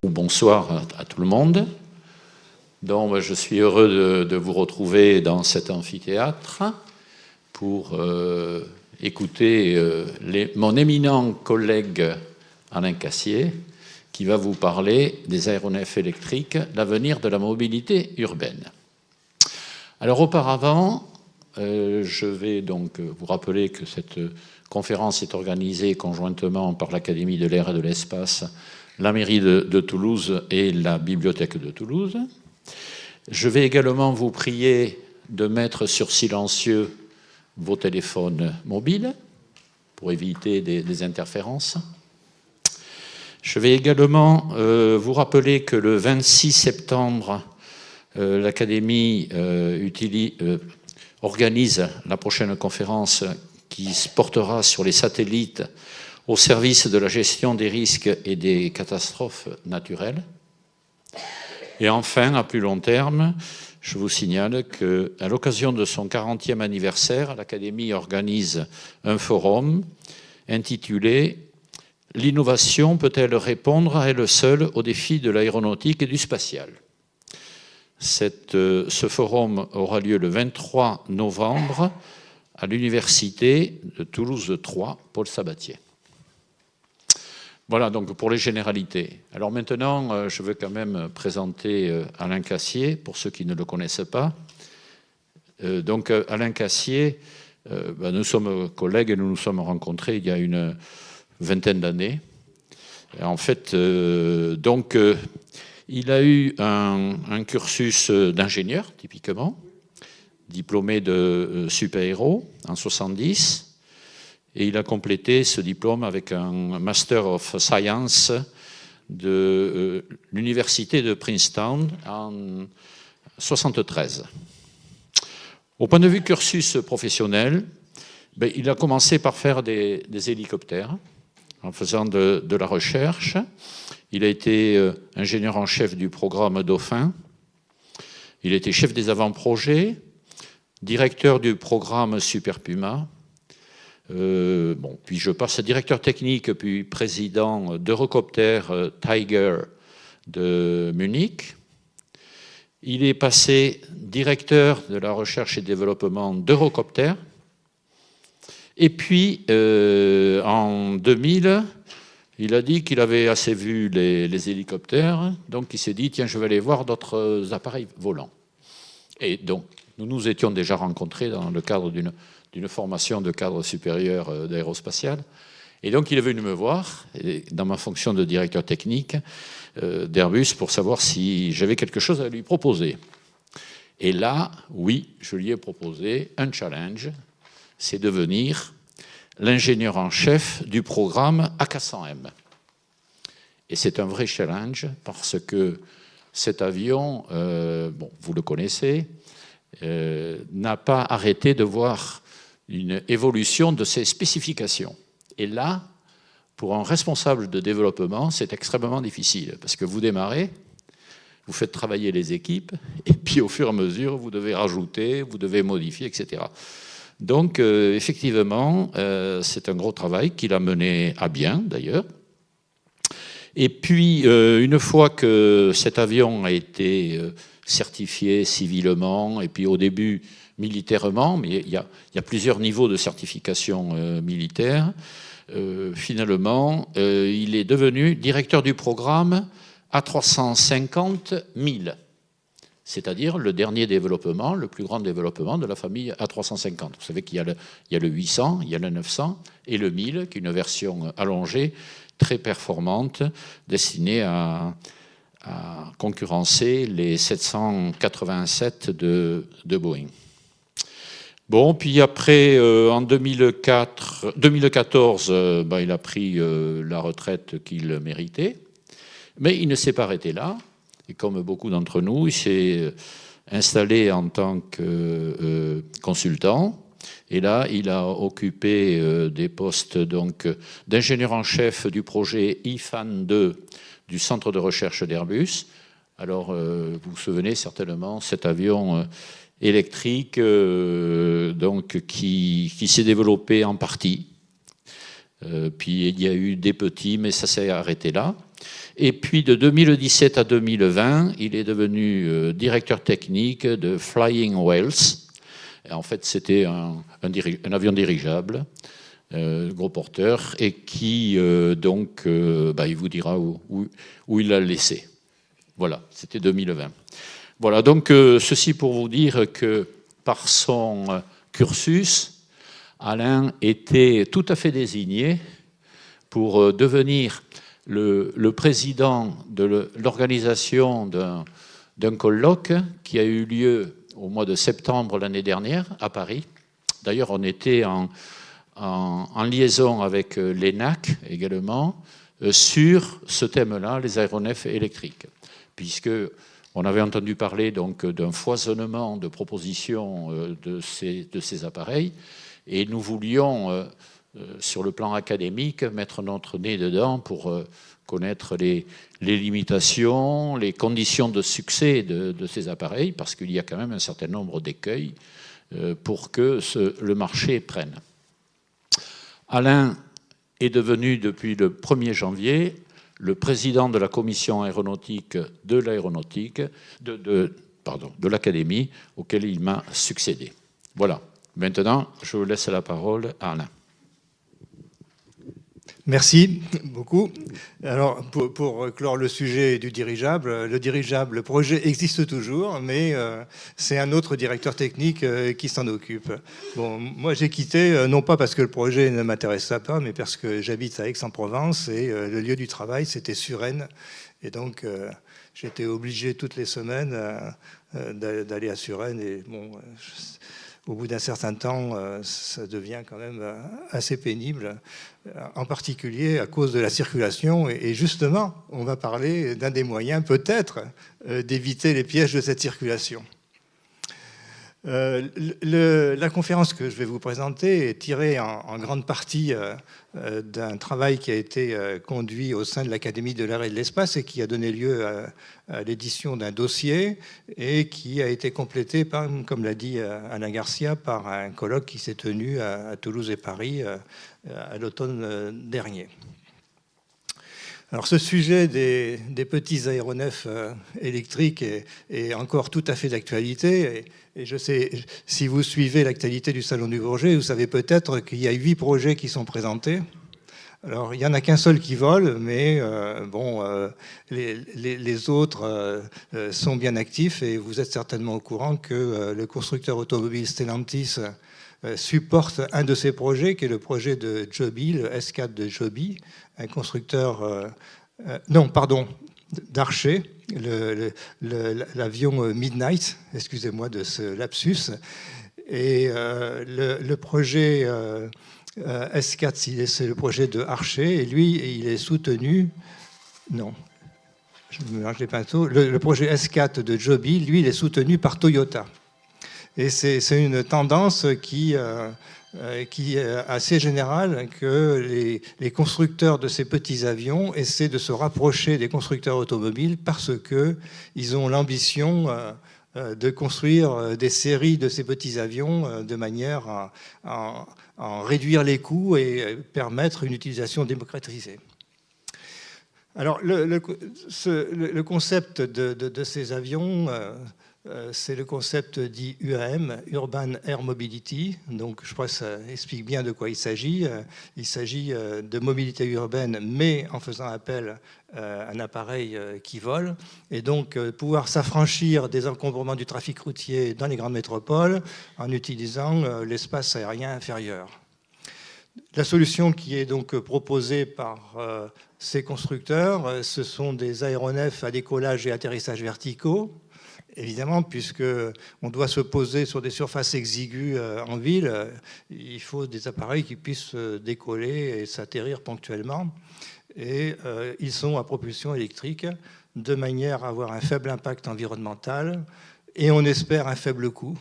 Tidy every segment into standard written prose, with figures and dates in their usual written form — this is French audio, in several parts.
ou bonsoir à tout le monde. Donc, je suis heureux de vous retrouver dans cet amphithéâtre pour écouter mon éminent collègue Alain Cassier qui va vous parler des aéronefs électriques, l'avenir de la mobilité urbaine. Alors auparavant, je vais donc vous rappeler que cette conférence est organisée conjointement par l'Académie de l'air et de l'espace, la mairie de Toulouse et la bibliothèque de Toulouse. Je vais également vous prier de mettre sur silencieux vos téléphones mobiles pour éviter des interférences. Je vais également vous rappeler que le 26 septembre, l'Académie organise la prochaine conférence qui se portera sur les satellites au service de la gestion des risques et des catastrophes naturelles. Et enfin, à plus long terme, je vous signale qu'à l'occasion de son 40e anniversaire, l'Académie organise un forum intitulé « L'innovation peut-elle répondre à elle seule aux défis de l'aéronautique et du spatial ?» Ce forum aura lieu le 23 novembre à l'Université de Toulouse 3, Paul Sabatier. Voilà donc pour les généralités. Alors maintenant, je veux quand même présenter Alain Cassier, pour ceux qui ne le connaissent pas. Donc Alain Cassier, nous sommes collègues et nous nous sommes rencontrés il y a une vingtaine d'années. En fait, il a eu un cursus d'ingénieur, typiquement, diplômé de super-héros en 70. Et il a complété ce diplôme avec un Master of Science de l'université de Princeton en 73. Au point de vue cursus professionnel, il a commencé par faire des hélicoptères en faisant de la recherche. Il a été ingénieur en chef du programme Dauphin. Il a été chef des avant-projets, directeur du programme Super Puma. Puis je passe directeur technique, puis président d'Eurocopter Tiger de Munich. Il est passé directeur de la recherche et développement d'Eurocopter. Et puis, en 2000, il a dit qu'il avait assez vu les hélicoptères, donc il s'est dit, tiens, je vais aller voir d'autres appareils volants. Et donc, nous nous étions déjà rencontrés dans le cadre d'une formation de cadre supérieur d'aérospatial. Et donc, il est venu me voir, dans ma fonction de directeur technique d'Airbus, pour savoir si j'avais quelque chose à lui proposer. Et là, oui, je lui ai proposé un challenge, c'est devenir l'ingénieur en chef du programme A400M. Et c'est un vrai challenge, parce que cet avion, vous le connaissez, n'a pas arrêté de voir une évolution de ses spécifications. Et là, pour un responsable de développement, c'est extrêmement difficile, parce que vous démarrez, vous faites travailler les équipes, et puis au fur et à mesure, vous devez rajouter, vous devez modifier, etc. Donc, effectivement, c'est un gros travail qu'il a mené à bien, d'ailleurs. Et puis, une fois que cet avion a été certifié civilement, et puis au début militairement, mais il y a plusieurs niveaux de certification militaire. Finalement, il est devenu directeur du programme A350 1000, c'est-à-dire le dernier développement, le plus grand développement de la famille A350. Vous savez qu'il y a le 800, il y a le 900 et le 1000, qui est une version allongée, très performante, destinée à concurrencer les 787 de Boeing. Bon, puis après, en 2014, il a pris la retraite qu'il méritait, mais il ne s'est pas arrêté là. Et comme beaucoup d'entre nous, il s'est installé en tant que consultant. Et là, il a occupé des postes d'ingénieur en chef du projet IFAN 2 du centre de recherche d'Airbus. Alors, vous vous souvenez certainement, cet avion électrique qui s'est développé en partie. Puis il y a eu des petits, mais ça s'est arrêté là. Et puis de 2017 à 2020, il est devenu directeur technique de Flying Whales. Et en fait, c'était un avion dirigeable, gros porteur, et qui, il vous dira où il l'a laissé. Voilà, c'était 2020. Voilà, donc ceci pour vous dire que par son cursus, Alain était tout à fait désigné pour devenir le président de l'organisation d'un colloque qui a eu lieu au mois de septembre l'année dernière à Paris. D'ailleurs, on était en liaison avec l'ENAC également sur ce thème-là, les aéronefs électriques, puisque on avait entendu parler donc d'un foisonnement de propositions de ces appareils, et nous voulions, sur le plan académique, mettre notre nez dedans pour connaître les limitations, les conditions de succès de ces appareils, parce qu'il y a quand même un certain nombre d'écueils pour que le marché prenne. Alain est devenu, depuis le 1er janvier, le président de la commission aéronautique de l'Académie, auquel il m'a succédé. Voilà. Maintenant, je vous laisse la parole à Alain. Merci beaucoup. Alors, pour clore le sujet du dirigeable, le projet existe toujours, mais c'est un autre directeur technique qui s'en occupe. Bon, moi, j'ai quitté, non pas parce que le projet ne m'intéressait pas, mais parce que j'habite à Aix-en-Provence et le lieu du travail, c'était Suresnes. Et donc, j'étais obligé toutes les semaines d'aller à Suresnes. Et bon, au bout d'un certain temps, ça devient quand même assez pénible, en particulier à cause de la circulation. Et justement, on va parler d'un des moyens, peut-être, d'éviter les pièges de cette circulation. La conférence que je vais vous présenter est tirée en grande partie d'un travail qui a été conduit au sein de l'Académie de l'air et de l'espace et qui a donné lieu à l'édition d'un dossier et qui a été complété, comme l'a dit Alain Garcia, par un colloque qui s'est tenu à Toulouse et Paris à l'automne dernier. Alors ce sujet des petits aéronefs électriques est encore tout à fait d'actualité. Et je sais, si vous suivez l'actualité du Salon du Bourget, vous savez peut-être qu'il y a 8 projets qui sont présentés. Alors il n'y en a qu'un seul qui vole, mais les autres sont bien actifs. Et vous êtes certainement au courant que le constructeur automobile Stellantis supporte un de ces projets, qui est le projet de Joby, le S4 de Joby, un constructeur... d'Archer, l'avion Midnight, excusez-moi de ce lapsus. Et le projet S4, c'est le projet de Archer, et lui, il est soutenu... Non, je me mélange les pinceaux. Le projet S4 de Joby, lui, il est soutenu par Toyota. Et c'est une tendance qui est assez générale, que les constructeurs de ces petits avions essaient de se rapprocher des constructeurs automobiles parce qu'ils ont l'ambition de construire des séries de ces petits avions de manière à réduire les coûts et permettre une utilisation démocratisée. Alors, le concept de ces avions... c'est le concept dit UAM, Urban Air Mobility. Donc, je crois que ça explique bien de quoi il s'agit. Il s'agit de mobilité urbaine, mais en faisant appel à un appareil qui vole. Et donc, pouvoir s'affranchir des encombrements du trafic routier dans les grandes métropoles en utilisant l'espace aérien inférieur. La solution qui est donc proposée par ces constructeurs, ce sont des aéronefs à décollage et atterrissage verticaux. Évidemment, puisqu'on doit se poser sur des surfaces exiguës en ville, il faut des appareils qui puissent décoller et s'atterrir ponctuellement. Et ils sont à propulsion électrique, de manière à avoir un faible impact environnemental et on espère un faible coût.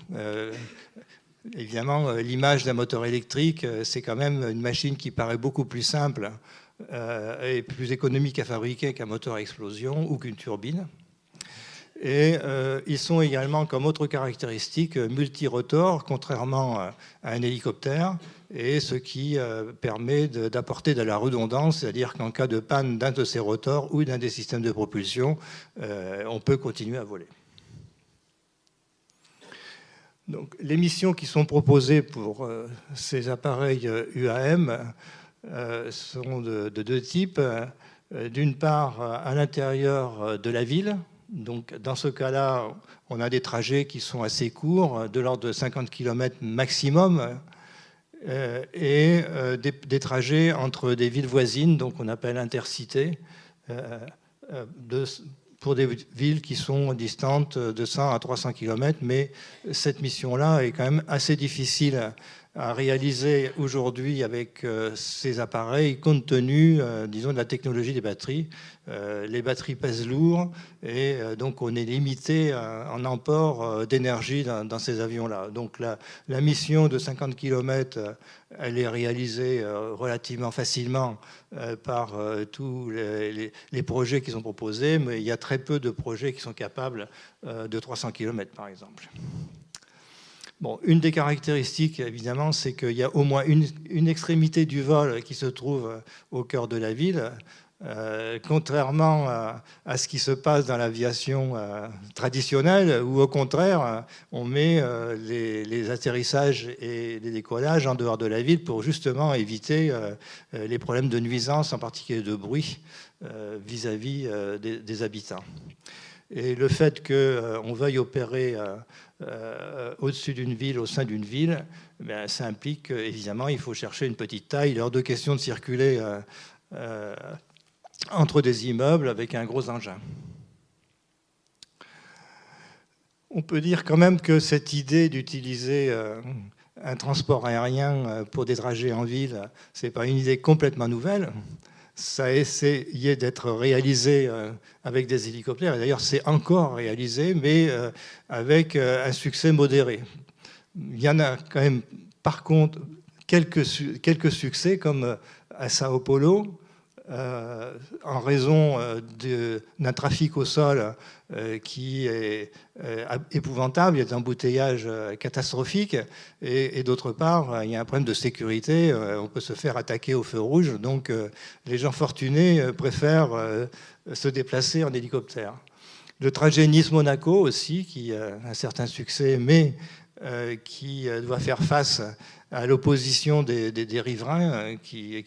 Évidemment, l'image d'un moteur électrique, c'est quand même une machine qui paraît beaucoup plus simple et plus économique à fabriquer qu'un moteur à explosion ou qu'une turbine. Et ils sont également, comme autre caractéristique, multirotors, contrairement à un hélicoptère, et ce qui permet d'apporter de la redondance, c'est-à-dire qu'en cas de panne d'un de ces rotors ou d'un des systèmes de propulsion, on peut continuer à voler. Donc, les missions qui sont proposées pour ces appareils UAM sont de deux types. D'une part, à l'intérieur de la ville. Donc, dans ce cas-là, on a des trajets qui sont assez courts, de l'ordre de 50 km maximum, et des trajets entre des villes voisines, donc on appelle intercités, pour des villes qui sont distantes de 100 à 300 km. Mais cette mission-là est quand même assez difficile à réaliser aujourd'hui avec ces appareils, compte tenu, disons, de la technologie des batteries. Les batteries pèsent lourd et donc on est limité en emport d'énergie dans ces avions-là. Donc la mission de 50 km, elle est réalisée relativement facilement par tous les projets qui sont proposés, mais il y a très peu de projets qui sont capables de 300 km, par exemple. Bon, une des caractéristiques, évidemment, c'est qu'il y a au moins une extrémité du vol qui se trouve au cœur de la ville. Contrairement à ce qui se passe dans l'aviation traditionnelle, où au contraire, on met les atterrissages et les décollages en dehors de la ville pour justement éviter les problèmes de nuisance, en particulier de bruit, vis-à-vis des habitants. Et le fait qu'on veuille opérer au-dessus d'une ville, au sein d'une ville, ben, ça implique évidemment il faut chercher une petite taille. Il est hors de question de circuler entre des immeubles avec un gros engin. On peut dire quand même que cette idée d'utiliser un transport aérien pour des trajets en ville, ce n'est pas une idée complètement nouvelle. Ça a essayé d'être réalisé avec des hélicoptères. Et d'ailleurs, c'est encore réalisé, mais avec un succès modéré. Il y en a quand même, par contre, quelques succès, comme à Sao Paulo, en raison d'un trafic au sol qui est épouvantable, il y a des embouteillages catastrophiques, et d'autre part, il y a un problème de sécurité, on peut se faire attaquer au feu rouge, donc les gens fortunés préfèrent se déplacer en hélicoptère. Le trajet Nice-Monaco aussi, qui a un certain succès, mais qui doit faire face à l'opposition des riverains qui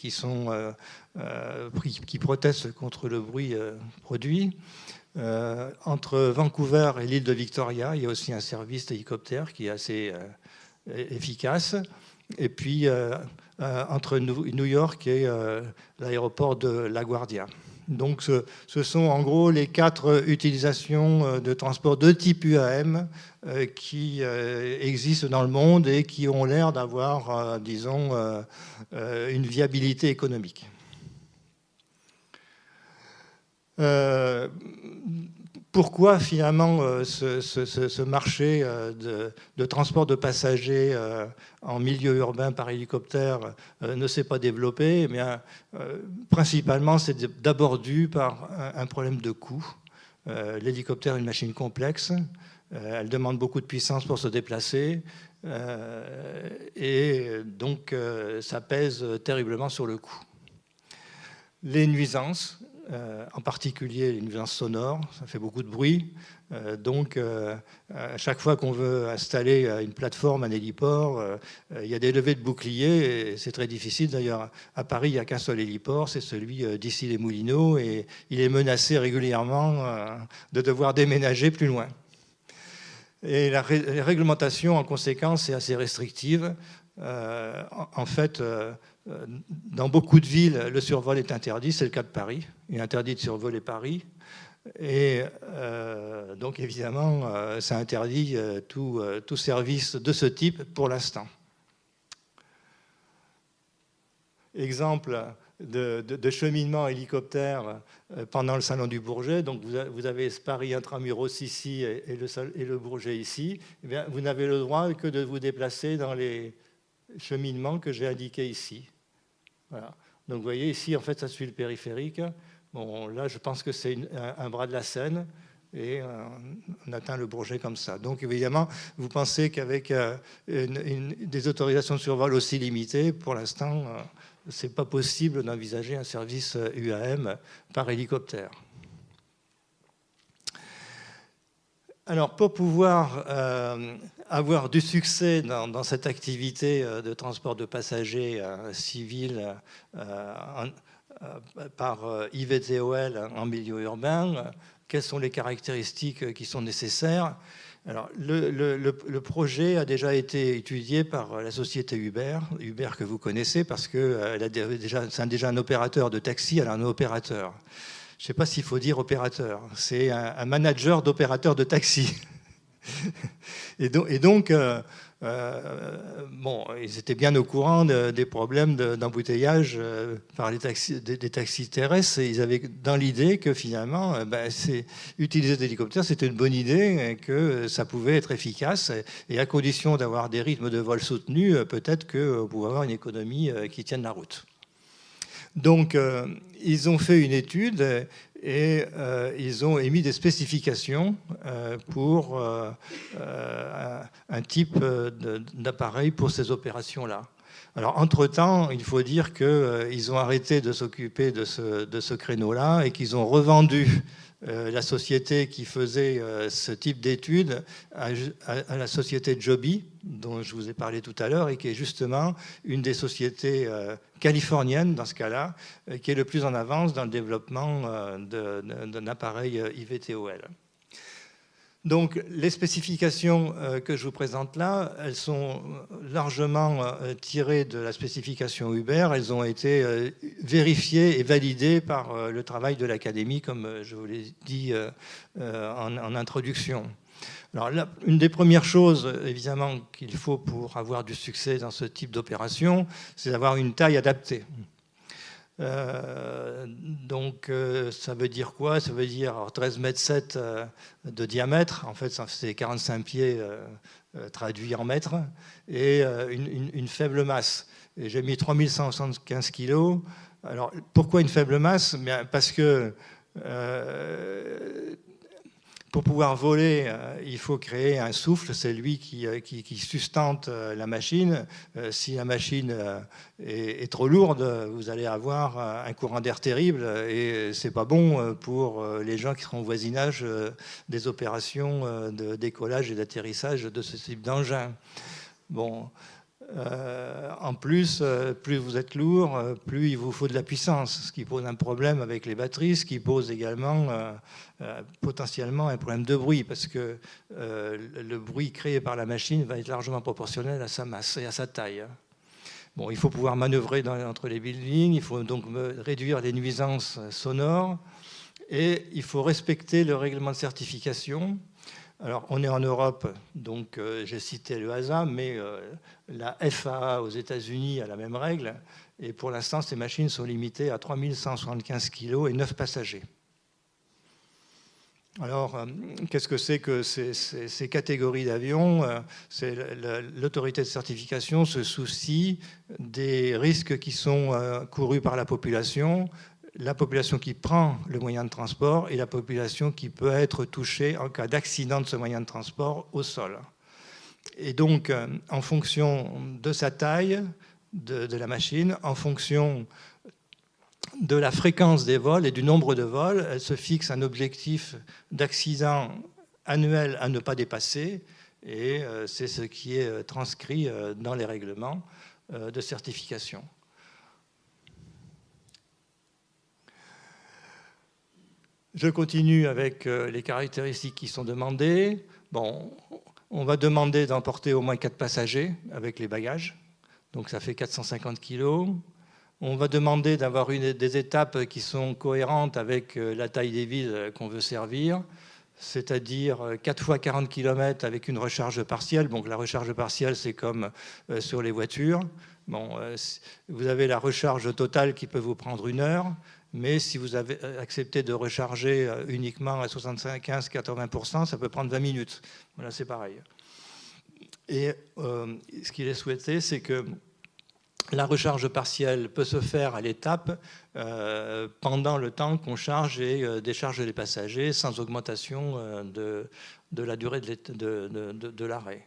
protestent contre le bruit produit. Entre Vancouver et l'île de Victoria, il y a aussi un service d'hélicoptère qui est assez efficace. Et puis, entre New York et l'aéroport de LaGuardia. Donc, ce sont en gros les 4 utilisations de transport de type UAM qui existent dans le monde et qui ont l'air d'avoir, disons, une viabilité économique. Pourquoi finalement ce marché de transport de passagers en milieu urbain par hélicoptère ne s'est pas développé? Eh bien, principalement, c'est d'abord dû par un problème de coût. L'hélicoptère est une machine complexe, elle demande beaucoup de puissance pour se déplacer, et donc ça pèse terriblement sur le coût. Les nuisances, en particulier les nuisances sonores, ça fait beaucoup de bruit. Donc, à chaque fois qu'on veut installer une plateforme, un héliport, il y a des levées de boucliers et c'est très difficile. D'ailleurs, à Paris, il n'y a qu'un seul héliport, c'est celui d'Issy-les-Moulineaux, et il est menacé régulièrement de devoir déménager plus loin. Et la réglementation, en conséquence, est assez restrictive. En fait, dans beaucoup de villes, le survol est interdit. C'est le cas de Paris. Il est interdit de survoler Paris. Et donc, évidemment, ça interdit tout service de ce type pour l'instant. Exemple de cheminement hélicoptère pendant le Salon du Bourget. Donc, vous avez Paris Intramuros ici et le Bourget ici. Eh bien, vous n'avez le droit que de vous déplacer dans les cheminements que j'ai indiqués ici. Voilà. Donc, vous voyez, ici, en fait, ça suit le périphérique. Bon, là, je pense que c'est un bras de la Seine. et on atteint le Bourget comme ça. Donc évidemment, vous pensez qu'avec des autorisations de survol aussi limitées, pour l'instant, c'est pas possible d'envisager un service UAM par hélicoptère. Alors, pour pouvoir avoir du succès dans cette activité de transport de passagers civils par IVTOL en milieu urbain, quelles sont les caractéristiques qui sont nécessaires? Alors, le projet a déjà été étudié par la société Uber que vous connaissez, parce que c'est déjà un opérateur de taxi, elle a un opérateur. Je ne sais pas s'il faut dire opérateur, c'est un manager d'opérateur de taxi. Et donc bon, ils étaient bien au courant des problèmes d'embouteillage par des taxis terrestres, et ils avaient dans l'idée que finalement, utiliser des hélicoptères, c'était une bonne idée, et que ça pouvait être efficace, et à condition d'avoir des rythmes de vol soutenus, peut-être qu'on pouvait avoir une économie qui tienne la route. Donc, ils ont fait une étude et ils ont émis des spécifications pour un type d'appareil pour ces opérations-là. Alors, entre-temps, il faut dire qu'ils ont arrêté de s'occuper de ce créneau-là et qu'ils ont revendu la société qui faisait ce type d'études à la société Joby, dont je vous ai parlé tout à l'heure, et qui est justement une des sociétés californiennes, dans ce cas-là, qui est le plus en avance dans le développement d'un appareil IVTOL. Donc, les spécifications que je vous présente là, elles sont largement tirées de la spécification Uber. Elles ont été vérifiées et validées par le travail de l'Académie, comme je vous l'ai dit en introduction. Alors, là, une des premières choses, évidemment, qu'il faut pour avoir du succès dans ce type d'opération, c'est d'avoir une taille adaptée. Donc ça veut dire quoi? Ça veut dire 13,7 m de diamètre, en fait c'est 45 pieds traduit en mètres, et une faible masse. Et j'ai mis 3175 kg. Alors pourquoi une faible masse? Bien, parce que pour pouvoir voler, il faut créer un souffle, c'est lui qui sustente la machine. Si la machine est trop lourde, vous allez avoir un courant d'air terrible, et c'est pas bon pour les gens qui seront au voisinage des opérations de décollage et d'atterrissage de ce type d'engin. Bon. En plus, plus vous êtes lourd, plus il vous faut de la puissance, ce qui pose un problème avec les batteries, ce qui pose également potentiellement un problème de bruit, parce que le bruit créé par la machine va être largement proportionnel à sa masse et à sa taille. Bon, il faut pouvoir manœuvrer entre les buildings, il faut donc réduire les nuisances sonores, et il faut respecter le règlement de certification. Alors, on est en Europe, donc j'ai cité le HASA, mais la FAA aux États-Unis a la même règle. Et pour l'instant, ces machines sont limitées à 3175 kg et 9 passagers. Alors, qu'est-ce que c'est que ces catégories d'avions? L'autorité de certification se soucie des risques qui sont courus par la population qui prend le moyen de transport et la population qui peut être touchée en cas d'accident de ce moyen de transport au sol. Et donc, en fonction de sa taille, de la machine, en fonction de la fréquence des vols et du nombre de vols, elle se fixe un objectif d'accident annuel à ne pas dépasser, et c'est ce qui est transcrit dans les règlements de certification. Je continue avec les caractéristiques qui sont demandées. Bon, on va demander d'emporter au moins 4 passagers avec les bagages. Donc ça fait 450 kg. On va demander d'avoir des étapes qui sont cohérentes avec la taille des villes qu'on veut servir, c'est-à-dire 4 fois 40 km avec une recharge partielle. Donc la recharge partielle, c'est comme sur les voitures. Bon, vous avez la recharge totale qui peut vous prendre 1 heure. Mais si vous avez accepté de recharger uniquement à 75-80%, ça peut prendre 20 minutes. Voilà, c'est pareil. Et ce qu'il est souhaité, c'est que la recharge partielle peut se faire à l'étape pendant le temps qu'on charge et décharge les passagers sans augmentation de la durée de l'arrêt.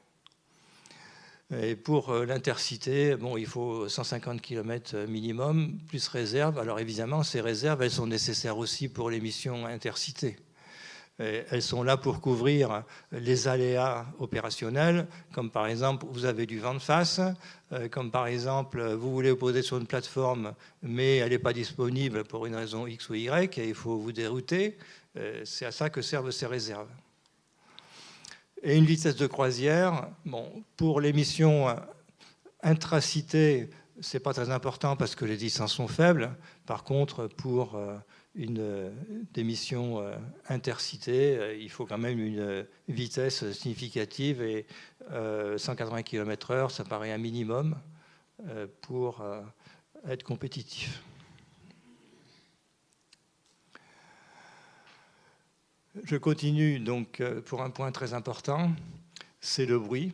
Et pour l'intercité, bon, il faut 150 km minimum, plus réserve. Alors évidemment, ces réserves, elles sont nécessaires aussi pour les missions intercités. Elles sont là pour couvrir les aléas opérationnels, comme par exemple, vous avez du vent de face, comme par exemple, vous voulez vous poser sur une plateforme, mais elle n'est pas disponible pour une raison X ou Y, et il faut vous dérouter. C'est à ça que servent ces réserves. Et une vitesse de croisière, bon, pour les missions intracitées, ce n'est pas très important parce que les distances sont faibles. Par contre, pour des missions intercitées, il faut quand même une vitesse significative et 180 km/h, ça paraît un minimum pour être compétitif. Je continue donc pour un point très important, c'est le bruit.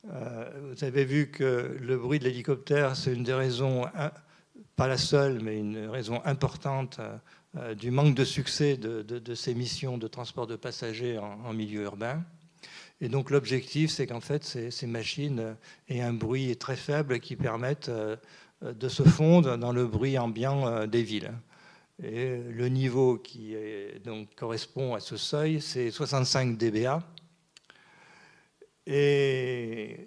Vous avez vu que le bruit de l'hélicoptère, c'est une des raisons, pas la seule, mais une raison importante du manque de succès de ces missions de transport de passagers en milieu urbain. Et donc l'objectif, c'est qu'en fait, ces machines aient un bruit très faible qui permettent de se fondre dans le bruit ambiant des villes. Et le niveau qui donc, correspond à ce seuil, c'est 65 dBA. Et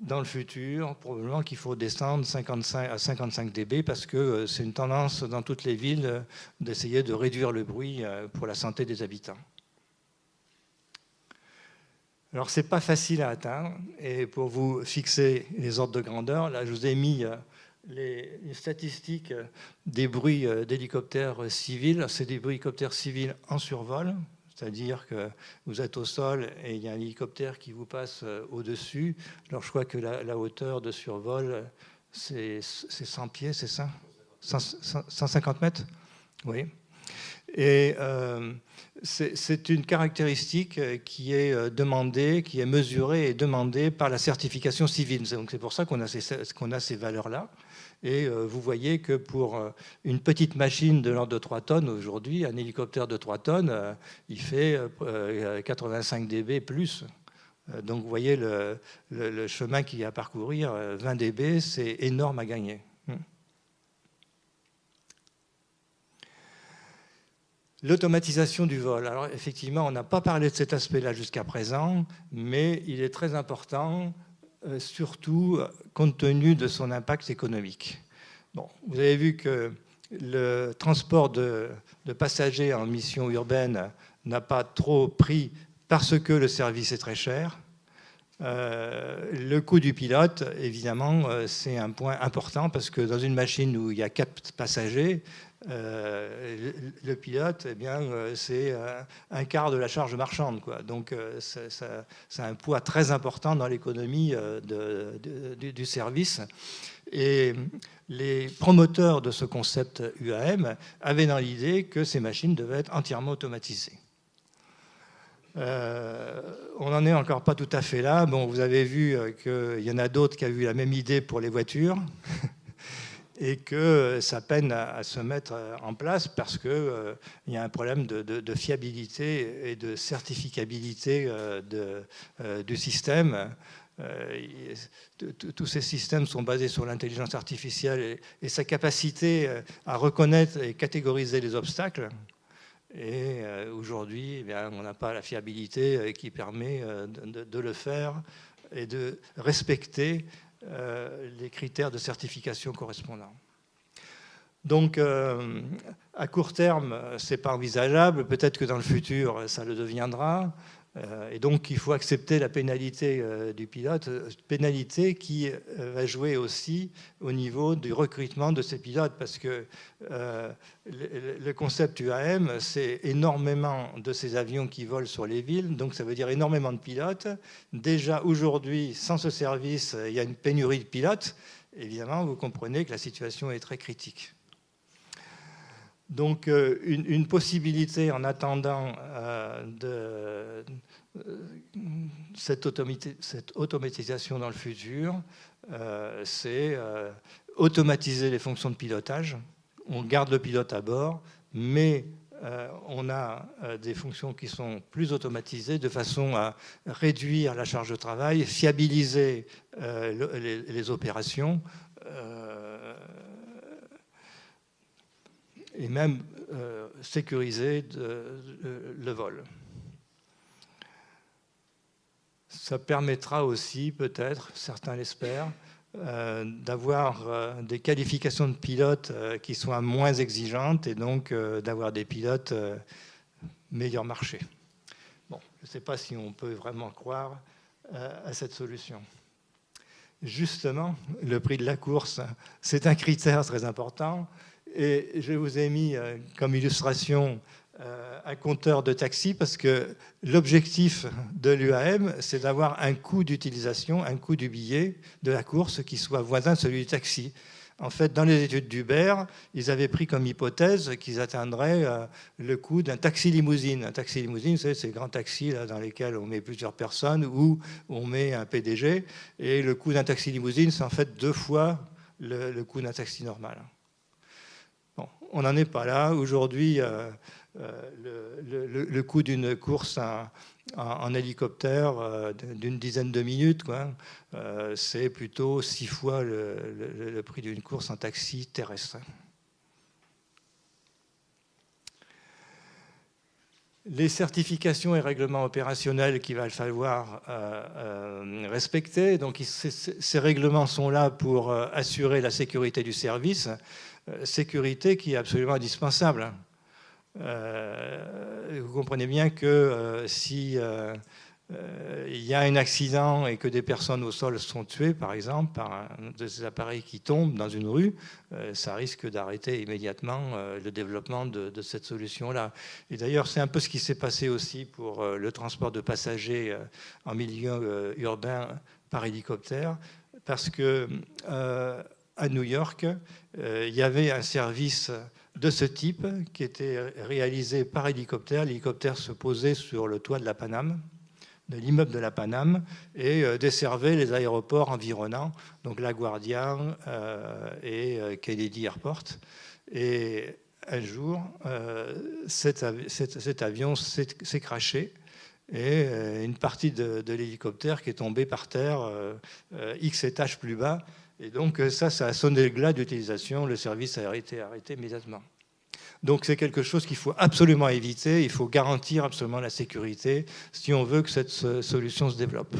dans le futur, probablement qu'il faut descendre à 55 dB parce que c'est une tendance dans toutes les villes d'essayer de réduire le bruit pour la santé des habitants. Alors, ce n'est pas facile à atteindre. Et pour vous fixer les ordres de grandeur, là, je vous ai mis les statistiques des bruits d'hélicoptères civils. C'est des bruits d'hélicoptères civils en survol, c'est-à-dire que vous êtes au sol et il y a un hélicoptère qui vous passe au-dessus. Alors je crois que la hauteur de survol, c'est 100 pieds, c'est ça 150 mètres. Oui. Et c'est une caractéristique qui est demandée, qui est mesurée et demandée par la certification civile. Donc c'est pour ça qu'on a ces valeurs-là. Et vous voyez que pour une petite machine de l'ordre de 3 tonnes aujourd'hui, un hélicoptère de 3 tonnes, il fait 85 dB plus. Donc vous voyez le chemin qu'il y a à parcourir, 20 dB, c'est énorme à gagner. L'automatisation du vol. Alors effectivement, on n'a pas parlé de cet aspect-là jusqu'à présent, mais il est très important, surtout compte tenu de son impact économique. Bon, vous avez vu que le transport de passagers en mission urbaine n'a pas trop pris parce que le service est très cher. Le coût du pilote, évidemment, c'est un point important parce que dans une machine où il y a 4 passagers, le pilote, eh bien, c'est un quart de la charge marchande, quoi. Donc, ça a un poids très important dans l'économie du service. Et les promoteurs de ce concept UAM avaient dans l'idée que ces machines devaient être entièrement automatisées. On n'en est encore pas tout à fait là. Bon, vous avez vu qu'il y en a d'autres qui ont eu la même idée pour les voitures et que ça peine à se mettre en place parce qu'il y a un problème de fiabilité et de certificabilité du système. Tous ces systèmes sont basés sur l'intelligence artificielle et sa capacité à reconnaître et catégoriser les obstacles. Et aujourd'hui, eh on n'a pas la fiabilité qui permet de le faire et de respecter les critères de certification correspondants. Donc, à court terme, ce n'est pas envisageable. Peut-être que dans le futur, ça le deviendra. Et donc, il faut accepter la pénalité du pilote, pénalité qui va jouer aussi au niveau du recrutement de ces pilotes, parce que le concept UAM, c'est énormément de ces avions qui volent sur les villes, donc ça veut dire énormément de pilotes. Déjà aujourd'hui, sans ce service, il y a une pénurie de pilotes. Évidemment, vous comprenez que la situation est très critique. Donc, une possibilité en attendant cette automatisation dans le futur, c'est automatiser les fonctions de pilotage. On garde le pilote à bord, mais on a des fonctions qui sont plus automatisées de façon à réduire la charge de travail, fiabiliser les opérations et même sécuriser le vol. Ça permettra aussi, peut-être, certains l'espèrent, d'avoir des qualifications de pilotes qui soient moins exigeantes et donc d'avoir des pilotes meilleur marché. Bon, je ne sais pas si on peut vraiment croire à cette solution. Justement, le prix de la course, c'est un critère très important. Et je vous ai mis comme illustration un compteur de taxi parce que l'objectif de l'UAM, c'est d'avoir un coût d'utilisation, un coût du billet de la course qui soit voisin de celui du taxi. En fait, dans les études d'Uber, ils avaient pris comme hypothèse qu'ils atteindraient le coût d'un taxi-limousine. Un taxi-limousine, c'est ces grands taxis là, dans lesquels on met plusieurs personnes ou on met un PDG. Et le coût d'un taxi-limousine, c'est en fait 2 fois le coût d'un taxi normal. Bon, on n'en est pas là. Aujourd'hui, le coût d'une course en hélicoptère d'une dizaine de minutes, c'est plutôt 6 fois le prix d'une course en taxi terrestre. Les certifications et règlements opérationnels qu'il va falloir respecter. Donc, ces règlements sont là pour assurer la sécurité du service, sécurité qui est absolument indispensable. Vous comprenez bien que si il y a un accident et que des personnes au sol sont tuées, par exemple, par un de ces appareils qui tombent dans une rue, ça risque d'arrêter immédiatement le développement de cette solution-là. Et d'ailleurs, c'est un peu ce qui s'est passé aussi pour le transport de passagers en milieu urbain par hélicoptère, parce que à New York, il y avait un service de ce type qui était réalisé par hélicoptère. L'hélicoptère se posait sur le toit de la Paname, de l'immeuble de la Paname, et desservait les aéroports environnants, donc LaGuardia et Kennedy Airport. Et un jour, cet avion s'est crashé et une partie de l'hélicoptère qui est tombée par terre X étages plus bas. Et donc ça a sonné le glas d'utilisation, le service a été arrêté immédiatement. Donc c'est quelque chose qu'il faut absolument éviter, il faut garantir absolument la sécurité si on veut que cette solution se développe.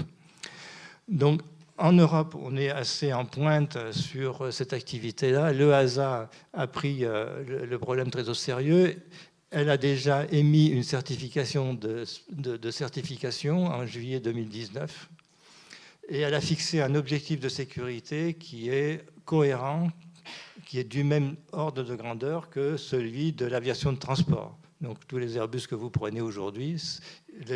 Donc en Europe, on est assez en pointe sur cette activité-là. L'EASA a pris le problème très au sérieux. Elle a déjà émis une certification de certification en juillet 2019. Et elle a fixé un objectif de sécurité qui est cohérent, qui est du même ordre de grandeur que celui de l'aviation de transport. Donc tous les Airbus que vous prenez aujourd'hui,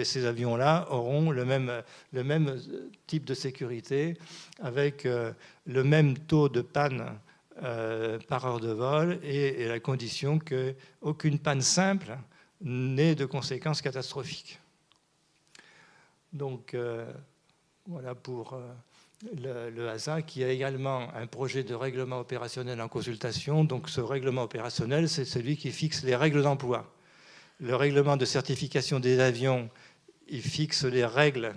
ces avions-là auront le même type de sécurité, avec le même taux de panne par heure de vol, et la condition qu'aucune panne simple n'ait de conséquences catastrophiques. Donc voilà pour le HASA, qui a également un projet de règlement opérationnel en consultation. Donc ce règlement opérationnel, c'est celui qui fixe les règles d'emploi. Le règlement de certification des avions, il fixe les règles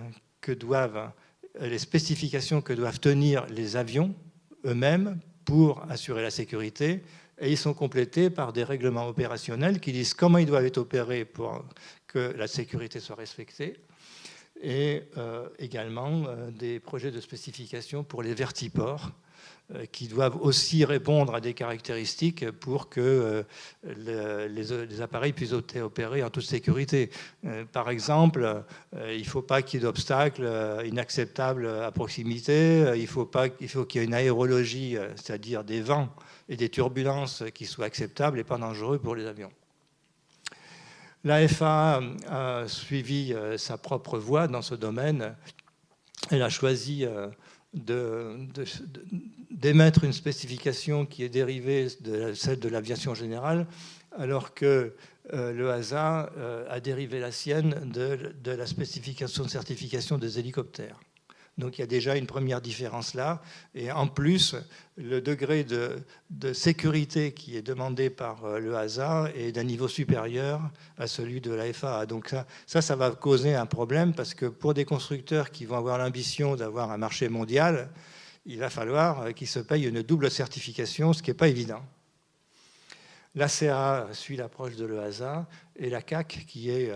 les spécifications que doivent tenir les avions eux-mêmes pour assurer la sécurité. Et ils sont complétés par des règlements opérationnels qui disent comment ils doivent être opérés pour que la sécurité soit respectée. Et également des projets de spécification pour les vertiports qui doivent aussi répondre à des caractéristiques pour que les appareils puissent être opérés en toute sécurité. Par exemple, il ne faut pas qu'il y ait d'obstacles inacceptables à proximité, il faut qu'il y ait une aérologie, c'est-à-dire des vents et des turbulences qui soient acceptables et pas dangereux pour les avions. La FAA a suivi sa propre voie dans ce domaine. Elle a choisi d'émettre une spécification qui est dérivée de celle de l'aviation générale, alors que le HASA a dérivé la sienne de la spécification de certification des hélicoptères. Donc il y a déjà une première différence là. Et en plus, le degré de sécurité qui est demandé par le HASA est d'un niveau supérieur à celui de la FAA. Donc ça va causer un problème parce que pour des constructeurs qui vont avoir l'ambition d'avoir un marché mondial, il va falloir qu'ils se payent une double certification, ce qui n'est pas évident. L'ACA suit l'approche de l'EASA et la CAC qui est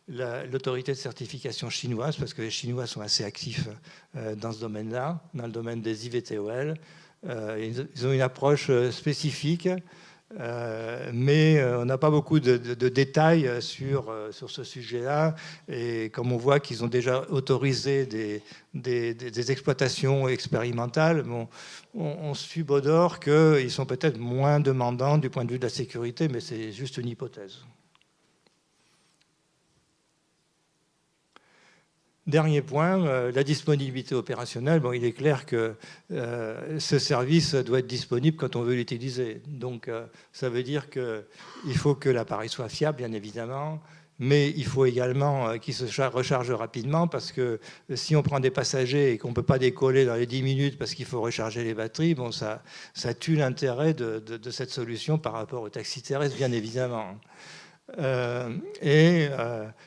l'autorité de certification chinoise, parce que les Chinois sont assez actifs dans ce domaine-là, dans le domaine des IVTOL. Ils ont une approche spécifique, mais on n'a pas beaucoup de détails sur ce sujet-là. Et comme on voit qu'ils ont déjà autorisé des exploitations expérimentales, bon, on subodore qu'ils sont peut-être moins demandants du point de vue de la sécurité, mais c'est juste une hypothèse. Dernier point, la disponibilité opérationnelle. Bon, il est clair que ce service doit être disponible quand on veut l'utiliser. Donc, ça veut dire qu'il faut que l'appareil soit fiable, bien évidemment, mais il faut également qu'il se recharge rapidement, parce que si on prend des passagers et qu'on ne peut pas décoller dans les 10 minutes parce qu'il faut recharger les batteries, bon, ça tue l'intérêt de cette solution par rapport au taxi terrestre, bien évidemment.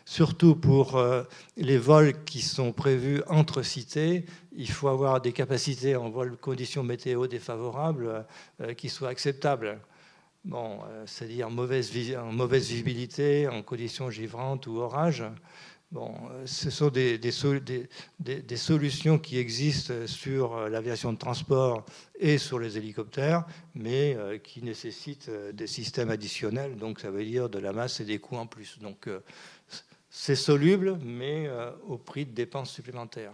Surtout pour les vols qui sont prévus entre cités, il faut avoir des capacités en vol conditions météo défavorables qui soient acceptables. Bon, c'est-à-dire en mauvaise visibilité, en conditions givrantes ou orage. Bon, ce sont des solutions qui existent sur l'aviation de transport et sur les hélicoptères, mais qui nécessitent des systèmes additionnels, donc ça veut dire de la masse et des coûts en plus. Donc c'est soluble, mais au prix de dépenses supplémentaires.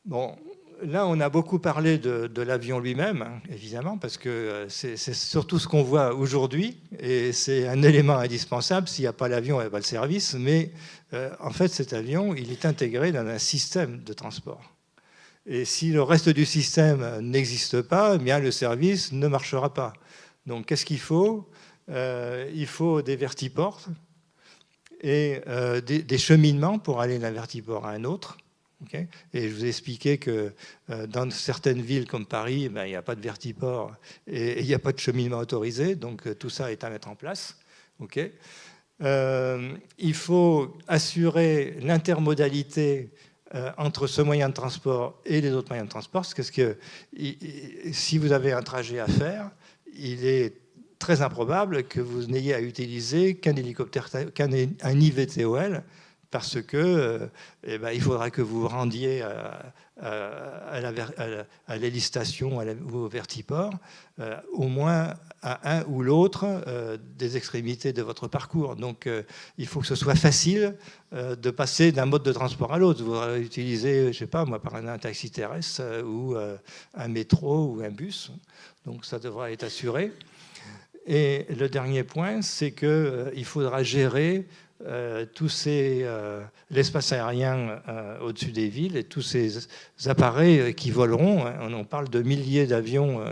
Bon, là, on a beaucoup parlé de l'avion lui-même, hein, évidemment, parce que c'est surtout ce qu'on voit aujourd'hui, et c'est un élément indispensable. S'il n'y a pas l'avion, il n'y a pas le service. Mais en fait, cet avion, il est intégré dans un système de transport. Et si le reste du système n'existe pas, eh bien, le service ne marchera pas. Donc, qu'est-ce qu'il faut ? Il faut des vertiports et des cheminements pour aller d'un vertiport à un autre. Okay. Et je vous ai expliqué que dans certaines villes comme Paris, ben, il n'y a pas de vertiport et il n'y a pas de cheminement autorisé, donc tout ça est à mettre en place. Okay. Il faut assurer l'intermodalité entre ce moyen de transport et les autres moyens de transport, parce que si vous avez un trajet à faire, il est très improbable que vous n'ayez à utiliser qu'un hélicoptère, qu'un IVTOL, parce que il faudra que vous vous rendiez à l'hélistation ou au vertiport, au moins à un ou l'autre des extrémités de votre parcours. Donc il faut que ce soit facile de passer d'un mode de transport à l'autre. Vous utilisez, je ne sais pas moi, par un taxi terrestre ou un métro ou un bus. Donc ça devra être assuré. Et le dernier point, c'est qu'il faudra gérer l'espace aérien au-dessus des villes et tous ces appareils qui voleront. On parle de milliers d'avions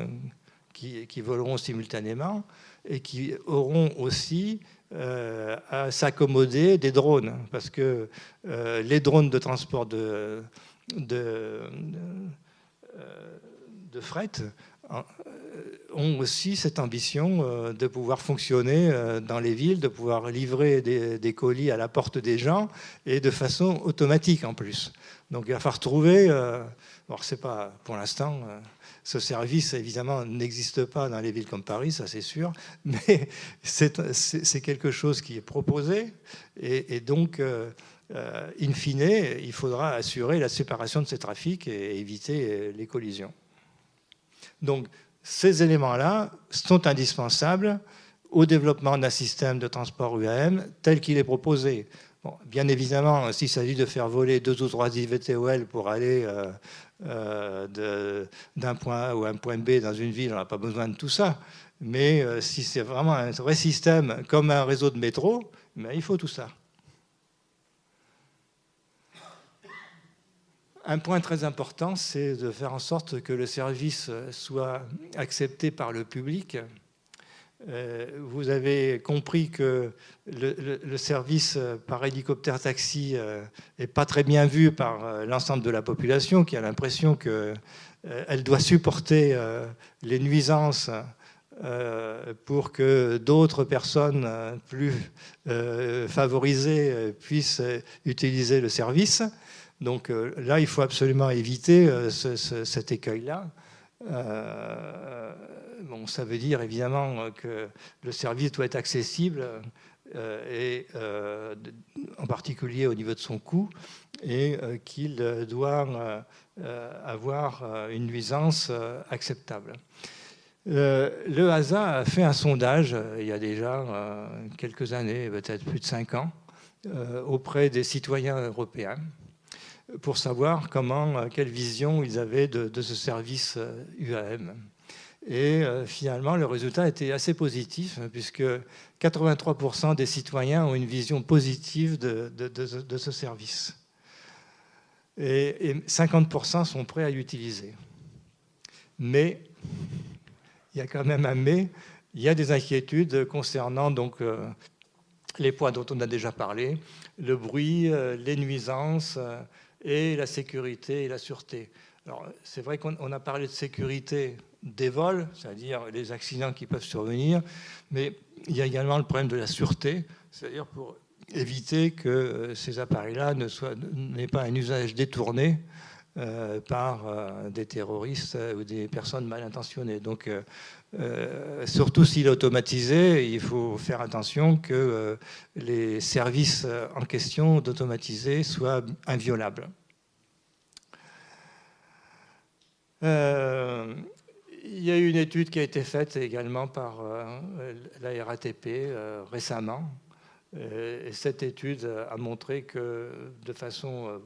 qui voleront simultanément et qui auront aussi à s'accommoder des drones, parce que les drones de transport de fret ont aussi cette ambition de pouvoir fonctionner dans les villes, de pouvoir livrer des colis à la porte des gens et de façon automatique en plus. Donc il va falloir trouver, c'est pas pour l'instant, ce service évidemment n'existe pas dans les villes comme Paris, ça c'est sûr, mais c'est quelque chose qui est proposé et donc in fine, il faudra assurer la séparation de ces trafics et éviter les collisions. Donc, ces éléments-là sont indispensables au développement d'un système de transport UAM tel qu'il est proposé. Bon, bien évidemment, s'il s'agit de faire voler 2 ou 3 IVTOL pour aller d'un point A ou un point B dans une ville, on n'a pas besoin de tout ça. Mais si c'est vraiment un vrai système comme un réseau de métro, ben, il faut tout ça. Un point très important, c'est de faire en sorte que le service soit accepté par le public. Vous avez compris que le service par hélicoptère taxi n'est pas très bien vu par l'ensemble de la population, qui a l'impression qu'elle doit supporter les nuisances pour que d'autres personnes plus favorisées puissent utiliser le service. Donc là, il faut absolument éviter cet écueil-là. Bon, ça veut dire évidemment que le service doit être accessible, en particulier au niveau de son coût, et qu'il doit avoir une nuisance acceptable. Le HASA a fait un sondage il y a déjà quelques années, peut-être plus de 5 ans, auprès des citoyens européens pour savoir quelle vision ils avaient de ce service UAM. Et finalement, le résultat était assez positif, puisque 83% des citoyens ont une vision positive de ce service. Et 50% sont prêts à l'utiliser. Mais, il y a quand même un mais, il y a des inquiétudes concernant donc, les points dont on a déjà parlé, le bruit, les nuisances et la sécurité et la sûreté. Alors, c'est vrai qu'on a parlé de sécurité des vols, c'est-à-dire les accidents qui peuvent survenir, mais il y a également le problème de la sûreté, c'est-à-dire pour éviter que ces appareils-là n'aient pas un usage détourné par des terroristes ou des personnes mal intentionnées. Donc, surtout s'il est automatisé, il faut faire attention que les services en question d'automatiser soient inviolables. Il y a eu une étude qui a été faite également par la RATP récemment. Et cette étude a montré que, de façon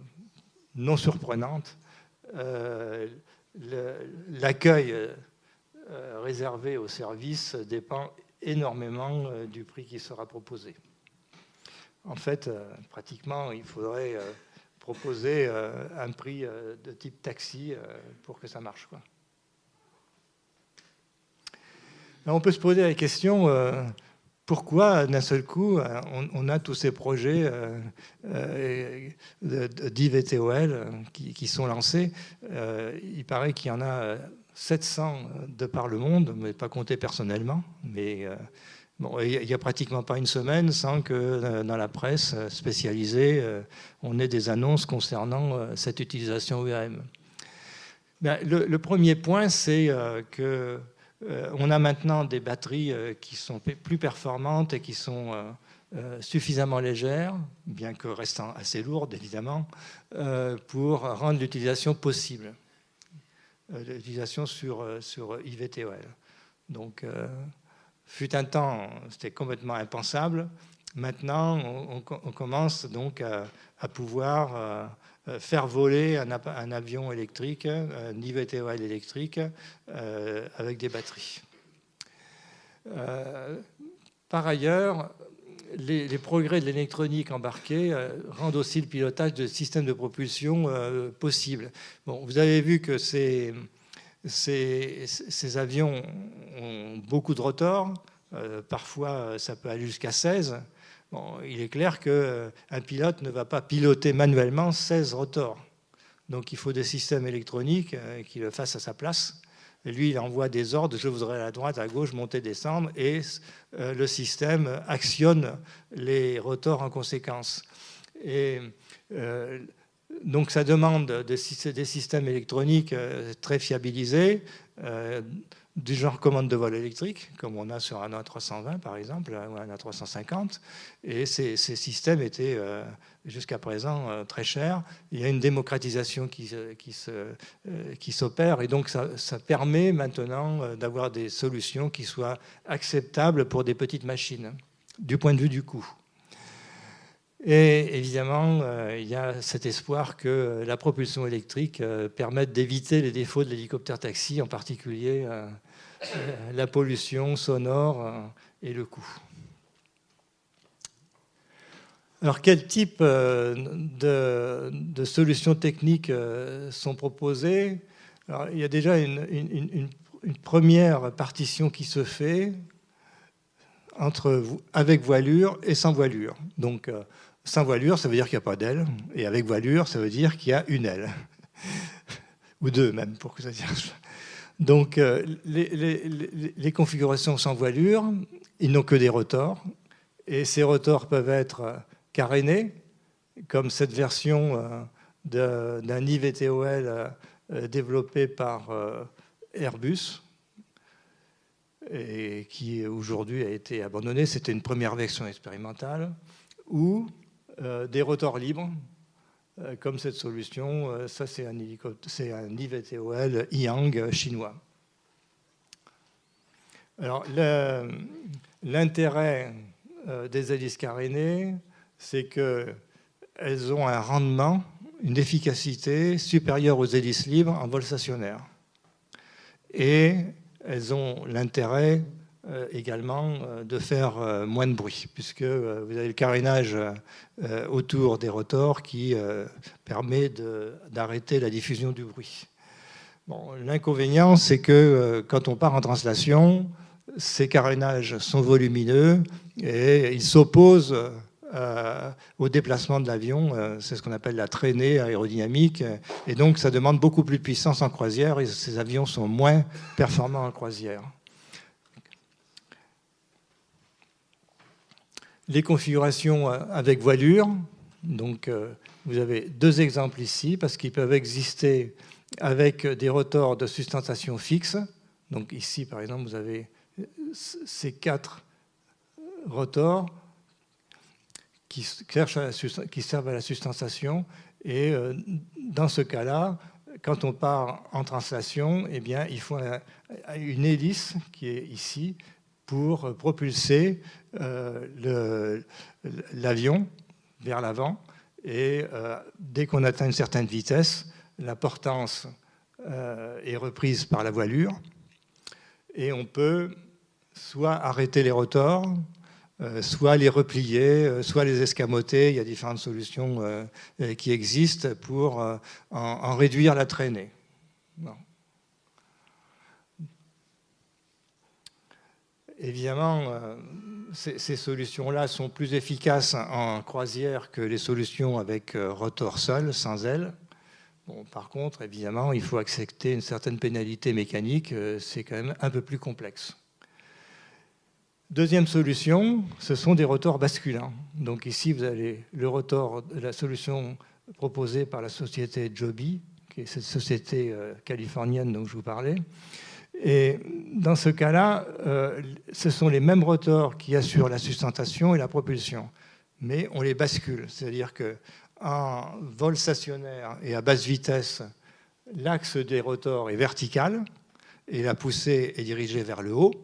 non surprenante, l'accueil réservé au service dépend énormément du prix qui sera proposé. En fait, pratiquement, il faudrait proposer un prix de type taxi pour que ça marche, quoi. Là, on peut se poser la question, pourquoi d'un seul coup on a tous ces projets d'IVTOL qui sont lancés. Il paraît qu'il y en a 700 de par le monde, mais pas compté personnellement, mais bon, il n'y a pratiquement pas une semaine sans que dans la presse spécialisée, on ait des annonces concernant cette utilisation UAM. Bien, le premier point, c'est qu'on a maintenant des batteries qui sont plus performantes et qui sont suffisamment légères, bien que restant assez lourdes, évidemment, pour rendre l'utilisation possible. L'utilisation sur IVTOL. Donc, fut un temps, c'était complètement impensable. Maintenant, on commence donc à pouvoir faire voler un avion électrique, un IVTOL électrique, avec des batteries. Par ailleurs, les progrès de l'électronique embarquée rendent aussi le pilotage de systèmes de propulsion possible. Bon, vous avez vu que ces avions ont beaucoup de rotors. Parfois, ça peut aller jusqu'à 16. Bon, il est clair qu'un pilote ne va pas piloter manuellement 16 rotors. Donc, il faut des systèmes électroniques qui le fassent à sa place. Et lui, il envoie des ordres, je voudrais à droite, à gauche, monter, descendre, et le système actionne les rotors en conséquence. Et donc, ça demande des systèmes électroniques très fiabilisés, du genre commande de vol électrique, comme on a sur un A320 par exemple, ou un A350. Et ces systèmes étaient jusqu'à présent très chers. Il y a une démocratisation qui s'opère, et donc ça permet maintenant d'avoir des solutions qui soient acceptables pour des petites machines, du point de vue du coût. Et évidemment, il y a cet espoir que la propulsion électrique permette d'éviter les défauts de l'hélicoptère taxi, en particulier la pollution sonore et le coût. Alors, quel type de solutions techniques sont proposées? Alors, il y a déjà une première partition qui se fait. avec voilure et sans voilure. Donc, sans voilure, ça veut dire qu'il n'y a pas d'aile, et avec voilure, ça veut dire qu'il y a une aile. Ou deux même, pour que ça tire. Donc, les configurations sans voilure, ils n'ont que des rotors, et ces rotors peuvent être carénés, comme cette version d'un IVTOL développé par Airbus, et qui aujourd'hui a été abandonné. C'était une première version expérimentale, ou des rotors libres, comme cette solution. Ça, c'est un IVTOL Yang chinois. Alors, l'intérêt des hélices carénées, c'est qu'elles ont un rendement, une efficacité supérieure aux hélices libres en vol stationnaire. Et elles ont l'intérêt également de faire moins de bruit, puisque vous avez le carénage autour des rotors qui permet d'arrêter la diffusion du bruit. Bon, l'inconvénient, c'est que quand on part en translation, ces carénages sont volumineux et ils s'opposent au déplacement de l'avion. C'est ce qu'on appelle la traînée aérodynamique. Et donc, ça demande beaucoup plus de puissance en croisière et ces avions sont moins performants en croisière. Les configurations avec voilure. Donc, vous avez deux exemples ici, parce qu'ils peuvent exister avec des rotors de sustentation fixe. Donc ici, par exemple, vous avez ces 4 rotors qui servent à la sustentation. Et dans ce cas-là, quand on part en translation, eh bien, il faut une hélice qui est ici pour propulser l'avion vers l'avant. Et dès qu'on atteint une certaine vitesse, la portance est reprise par la voilure. Et on peut soit arrêter les rotors, soit les replier, soit les escamoter. Il y a différentes solutions qui existent pour en réduire la traînée. Bon. Évidemment, ces solutions-là sont plus efficaces en croisière que les solutions avec rotor seul, sans aile. Bon, par contre, évidemment, il faut accepter une certaine pénalité mécanique. C'est quand même un peu plus complexe. Deuxième solution, ce sont des rotors basculants. Donc ici, vous avez le rotor de la solution proposée par la société Joby, qui est cette société californienne dont je vous parlais. Et dans ce cas-là, ce sont les mêmes rotors qui assurent la sustentation et la propulsion, mais on les bascule. C'est-à-dire qu'en vol stationnaire et à basse vitesse, l'axe des rotors est vertical et la poussée est dirigée vers le haut.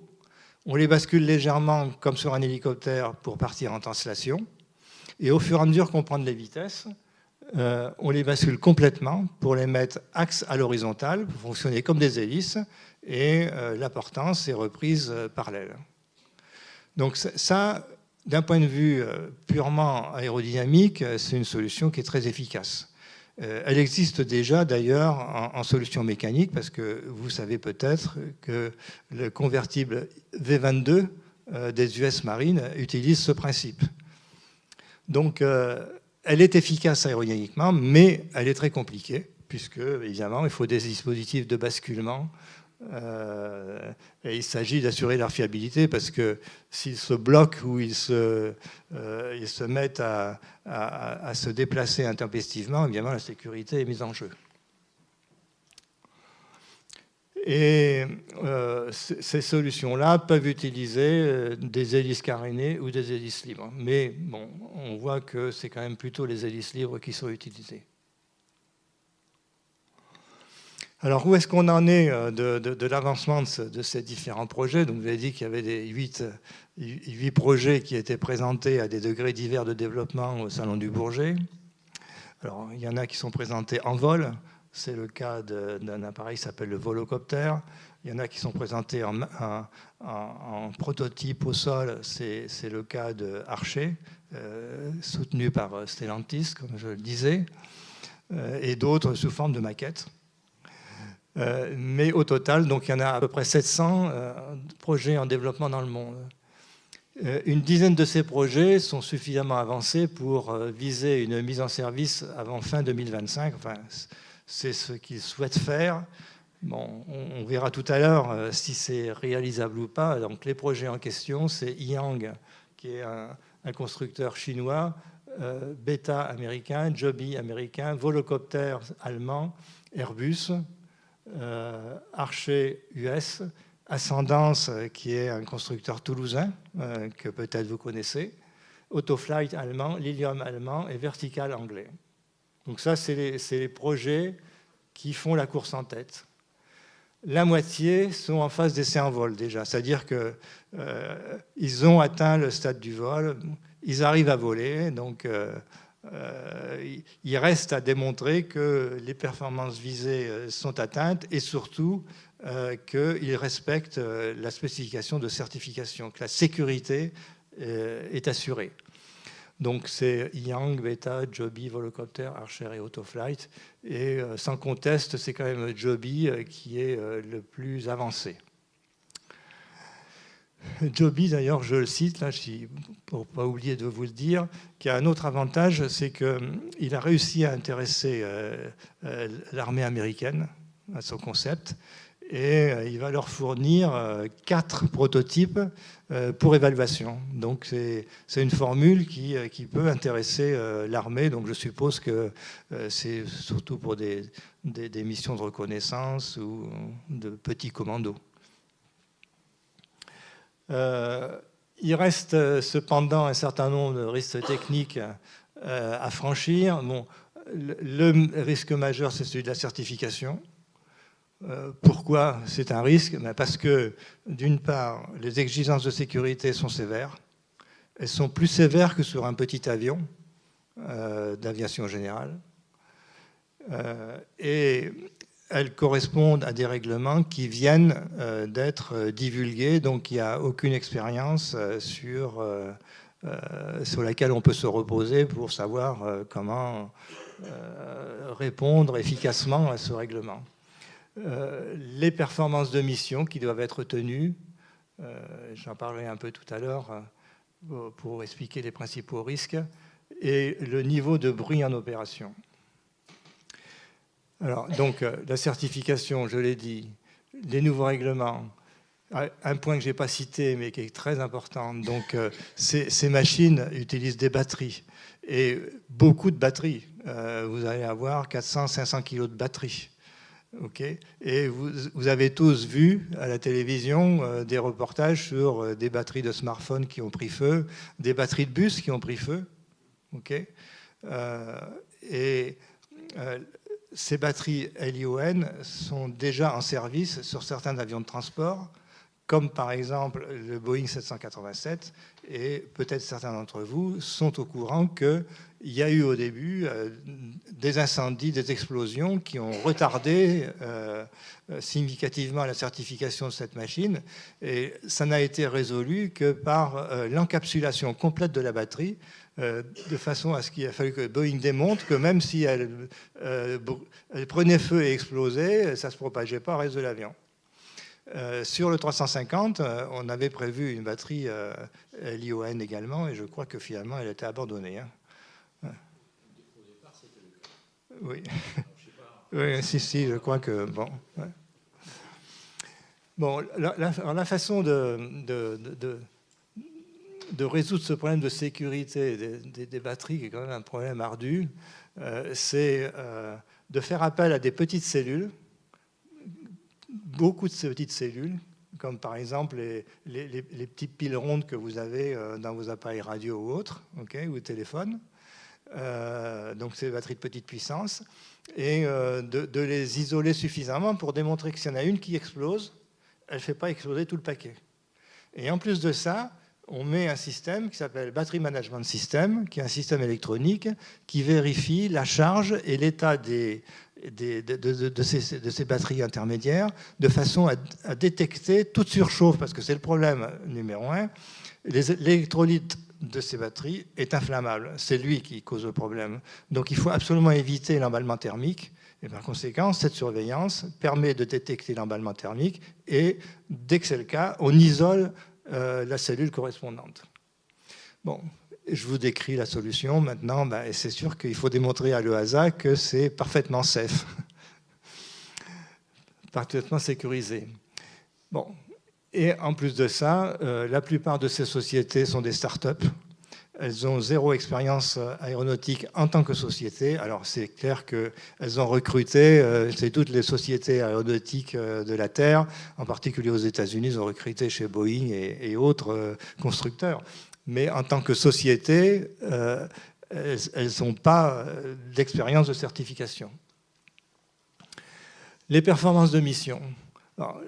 On les bascule légèrement, comme sur un hélicoptère, pour partir en translation. Et au fur et à mesure qu'on prend de les vitesses, on les bascule complètement pour les mettre axe à l'horizontale, pour fonctionner comme des hélices, et la portance est reprise par l'aile. Donc ça, d'un point de vue purement aérodynamique, c'est une solution qui est très efficace. Elle existe déjà d'ailleurs en solution mécanique, parce que vous savez peut-être que le convertible V-22 des US Marines utilise ce principe. Donc elle est efficace aérodynamiquement, mais elle est très compliquée, puisque évidemment il faut des dispositifs de basculement. Et il s'agit d'assurer leur fiabilité, parce que s'ils se bloquent ou ils se mettent à se déplacer intempestivement, évidemment la sécurité est mise en jeu. Et ces solutions-là peuvent utiliser des hélices carénées ou des hélices libres. Mais bon, on voit que c'est quand même plutôt les hélices libres qui sont utilisées. Alors, où est-ce qu'on en est de l'avancement de ces différents projets? Donc, vous avez dit qu'il y avait des 8 projets qui étaient présentés à des degrés divers de développement au Salon du Bourget. Alors, il y en a qui sont présentés en vol. C'est le cas d'un appareil qui s'appelle le volocoptère. Il y en a qui sont présentés en prototype au sol. C'est le cas de Archer, soutenu par Stellantis, comme je le disais, et d'autres sous forme de maquettes. Mais au total, donc, il y en a à peu près 700 projets en développement dans le monde. Une dizaine de ces projets sont suffisamment avancés pour viser une mise en service avant fin 2025. Enfin, c'est ce qu'ils souhaitent faire. Bon, on verra tout à l'heure si c'est réalisable ou pas. Donc, les projets en question, c'est Yang, qui est un constructeur chinois, Beta américain, Joby américain, Volocopter allemand, Airbus, Archer US, Ascendance, qui est un constructeur toulousain, que peut-être vous connaissez, Autoflight allemand, Lilium allemand et Vertical anglais. Donc ça, c'est les projets qui font la course en tête. La moitié sont en phase d'essai en vol déjà, c'est-à-dire qu'ils ont atteint le stade du vol, ils arrivent à voler, donc il reste à démontrer que les performances visées sont atteintes et surtout qu'ils respectent la spécification de certification, que la sécurité est assurée. Donc c'est Yang, Beta, Joby, Volocopter, Archer et Autoflight. Et sans conteste, c'est quand même Joby qui est le plus avancé. Joby, d'ailleurs, je le cite, là, pour ne pas oublier de vous le dire, qui a un autre avantage, c'est qu'il a réussi à intéresser l'armée américaine à son concept. Et il va leur fournir 4 prototypes pour évaluation. Donc c'est une formule qui peut intéresser l'armée. Donc je suppose que c'est surtout pour des missions de reconnaissance ou de petits commandos. Il reste cependant un certain nombre de risques techniques à franchir. Bon, le risque majeur, c'est celui de la certification. Pourquoi c'est un risque? Parce que, d'une part, les exigences de sécurité sont sévères. Elles sont plus sévères que sur un petit avion d'aviation générale. Et elles correspondent à des règlements qui viennent d'être divulgués. Donc, il n'y a aucune expérience sur laquelle on peut se reposer pour savoir comment répondre efficacement à ce règlement. Les performances de mission qui doivent être tenues, j'en parlerai un peu tout à l'heure pour expliquer les principaux risques, et le niveau de bruit en opération. Alors, donc, la certification, je l'ai dit, les nouveaux règlements, un point que je n'ai pas cité mais qui est très important, donc ces machines utilisent des batteries, et beaucoup de batteries. Vous allez avoir 400-500 kg de batterie. Okay. Et vous avez tous vu à la télévision des reportages sur des batteries de smartphones qui ont pris feu, des batteries de bus qui ont pris feu. Okay. Ces batteries LiON sont déjà en service sur certains avions de transport, comme par exemple le Boeing 787, et peut-être certains d'entre vous sont au courant qu'il y a eu au début des incendies, des explosions qui ont retardé significativement la certification de cette machine, et ça n'a été résolu que par l'encapsulation complète de la batterie, de façon à ce qu'il a fallu que Boeing démontre que même si elle prenait feu et explosait, ça ne se propageait pas au reste de l'avion. Sur le 350, on avait prévu une batterie LiON également, et je crois que finalement elle a été abandonnée. Hein. Au départ, c'était le cas. Oui. Oui, si, je crois que bon. Ouais. Bon, la façon de résoudre ce problème de sécurité des batteries, qui est quand même un problème ardu, c'est de faire appel à des petites cellules. Beaucoup de ces petites cellules, comme par exemple les petites piles rondes que vous avez dans vos appareils radio ou autres, okay, ou téléphones. Donc c'est des batteries de petite puissance, et de les isoler suffisamment pour démontrer que s'il y en a une qui explose, elle ne fait pas exploser tout le paquet. Et en plus de ça, on met un système qui s'appelle Battery Management System, qui est un système électronique qui vérifie la charge et l'état de ces batteries intermédiaires, de façon à détecter toute surchauffe, parce que c'est le problème numéro 1. L'électrolyte de ces batteries est inflammable. C'est lui qui cause le problème. Donc il faut absolument éviter l'emballement thermique. Et par conséquent, cette surveillance permet de détecter l'emballement thermique, et dès que c'est le cas, on isole la cellule correspondante. Bon, je vous décris la solution maintenant, et c'est sûr qu'il faut démontrer à l'EASA que c'est parfaitement safe, parfaitement sécurisé. Bon, et en plus de ça, la plupart de ces sociétés sont des start-up. Elles ont zéro expérience aéronautique en tant que société. Alors c'est clair qu'elles ont recruté, c'est toutes les sociétés aéronautiques de la Terre, en particulier aux États-Unis, ils ont recruté chez Boeing et autres constructeurs. Mais en tant que société, elles n'ont pas d'expérience de certification. Les performances de mission. Alors,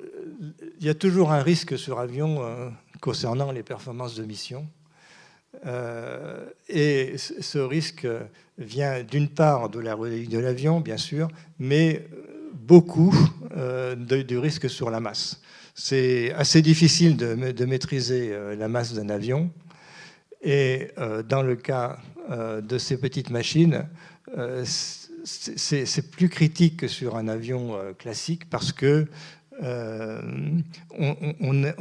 il y a toujours un risque sur avion concernant les performances de mission. Et ce risque vient d'une part de l'aérodynamique de l'avion, bien sûr, mais beaucoup du risque sur la masse. C'est assez difficile de maîtriser la masse d'un avion. Et dans le cas de ces petites machines, c'est plus critique que sur un avion classique parce que on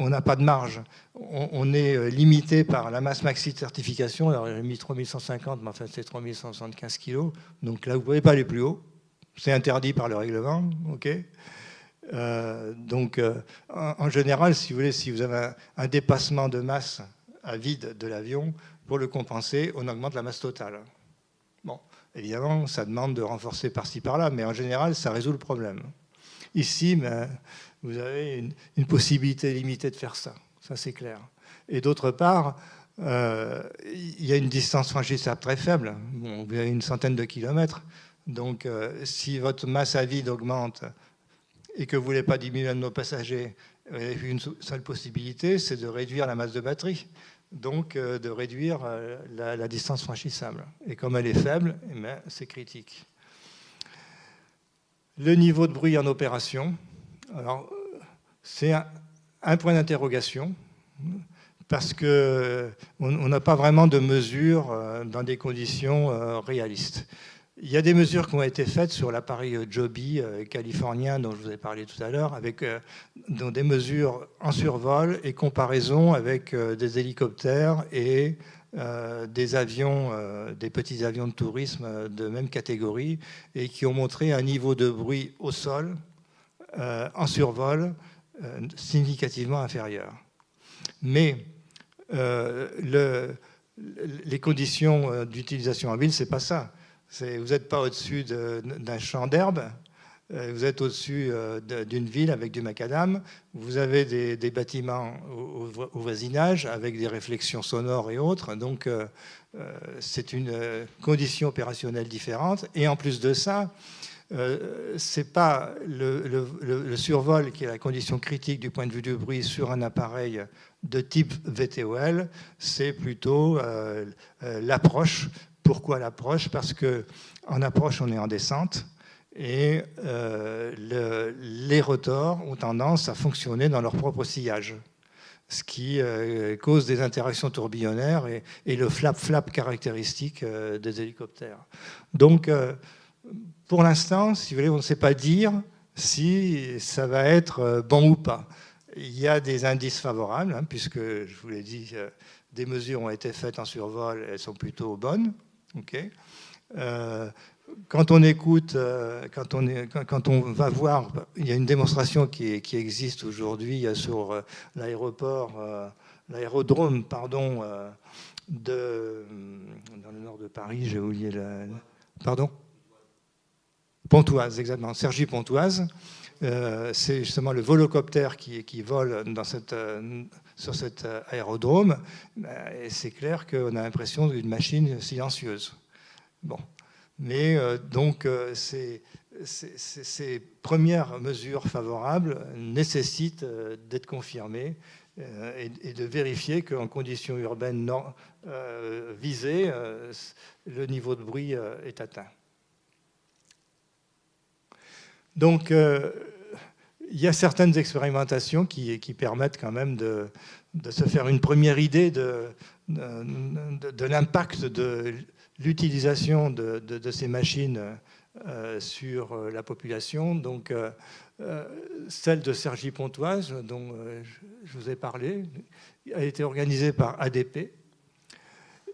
n'a pas de marge. On est limité par la masse maxi de certification. Alors j'ai mis 3150, mais en fait c'est 3175 kg. Donc là, vous ne pouvez pas aller plus haut. C'est interdit par le règlement. Okay. Donc en général, si vous voulez, si vous avez un dépassement de masse à vide de l'avion, pour le compenser, on augmente la masse totale. Bon, évidemment, ça demande de renforcer par-ci par-là, mais en général, ça résout le problème. Ici, vous avez une possibilité limitée de faire ça. Ça, c'est clair. Et d'autre part, il y a une distance franchissable très faible. Bon, vous avez une centaine de kilomètres. Donc, si votre masse à vide augmente et que vous ne voulez pas diminuer le nombre de passagers, une seule possibilité, c'est de réduire la masse de batterie. Donc, de réduire la distance franchissable. Et comme elle est faible, c'est critique. Le niveau de bruit en opération, alors c'est un point d'interrogation parce qu'on n'a pas vraiment de mesures dans des conditions réalistes. Il y a des mesures qui ont été faites sur l'appareil Joby californien dont je vous ai parlé tout à l'heure, avec des mesures en survol et comparaison avec des hélicoptères et des avions, des petits avions de tourisme de même catégorie, et qui ont montré un niveau de bruit au sol en survol significativement inférieur. Mais les conditions d'utilisation en ville, c'est pas ça. Vous n'êtes pas au-dessus d'un champ d'herbe, vous êtes au-dessus d'une ville avec du macadam, vous avez des bâtiments au voisinage avec des réflexions sonores et autres, donc c'est une condition opérationnelle différente. Et en plus de ça, c'est pas le survol qui est la condition critique du point de vue du bruit sur un appareil de type VTOL, c'est plutôt l'approche. Pourquoi l'approche? Parce qu'en approche, on est en descente et les rotors ont tendance à fonctionner dans leur propre sillage, ce qui cause des interactions tourbillonnaires et le flap-flap caractéristique des hélicoptères. Donc, pour l'instant, si vous voulez, on ne sait pas dire si ça va être bon ou pas. Il y a des indices favorables, hein, puisque, je vous l'ai dit, des mesures ont été faites en survol, elles sont plutôt bonnes. Okay. Quand on écoute, quand on va voir, il y a une démonstration qui existe aujourd'hui sur l'aérodrome, pardon, dans le nord de Paris, j'ai oublié pardon, Pontoise, exactement, Cergy-Pontoise. C'est justement le volocoptère qui vole sur cet aérodrome. Et c'est clair qu'on a l'impression d'une machine silencieuse. Bon. Mais donc, ces premières mesures favorables nécessitent d'être confirmées et de vérifier qu'en conditions urbaines visées, le niveau de bruit est atteint. Donc, il y a certaines expérimentations qui permettent quand même de se faire une première idée de l'impact de l'utilisation de ces machines sur la population. Donc, celle de Cergy-Pontoise, dont je vous ai parlé, a été organisé par ADP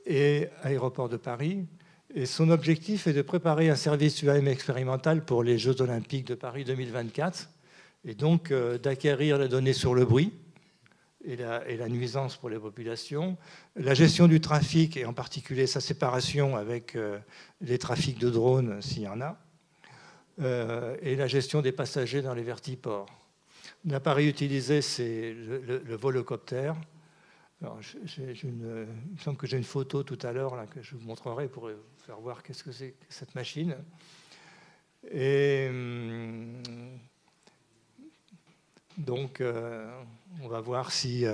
et Aéroports de Paris. Et son objectif est de préparer un service UAM expérimental pour les Jeux Olympiques de Paris 2024, et donc d'acquérir les données sur le bruit et la nuisance pour les populations, la gestion du trafic, et en particulier sa séparation avec les trafics de drones, s'il y en a, et la gestion des passagers dans les vertiports. L'appareil utilisé, c'est le volocoptère. Alors, il me semble que j'ai une photo tout à l'heure que je vous montrerai pour faire voir qu'est-ce que c'est que cette machine. Et donc, on va voir si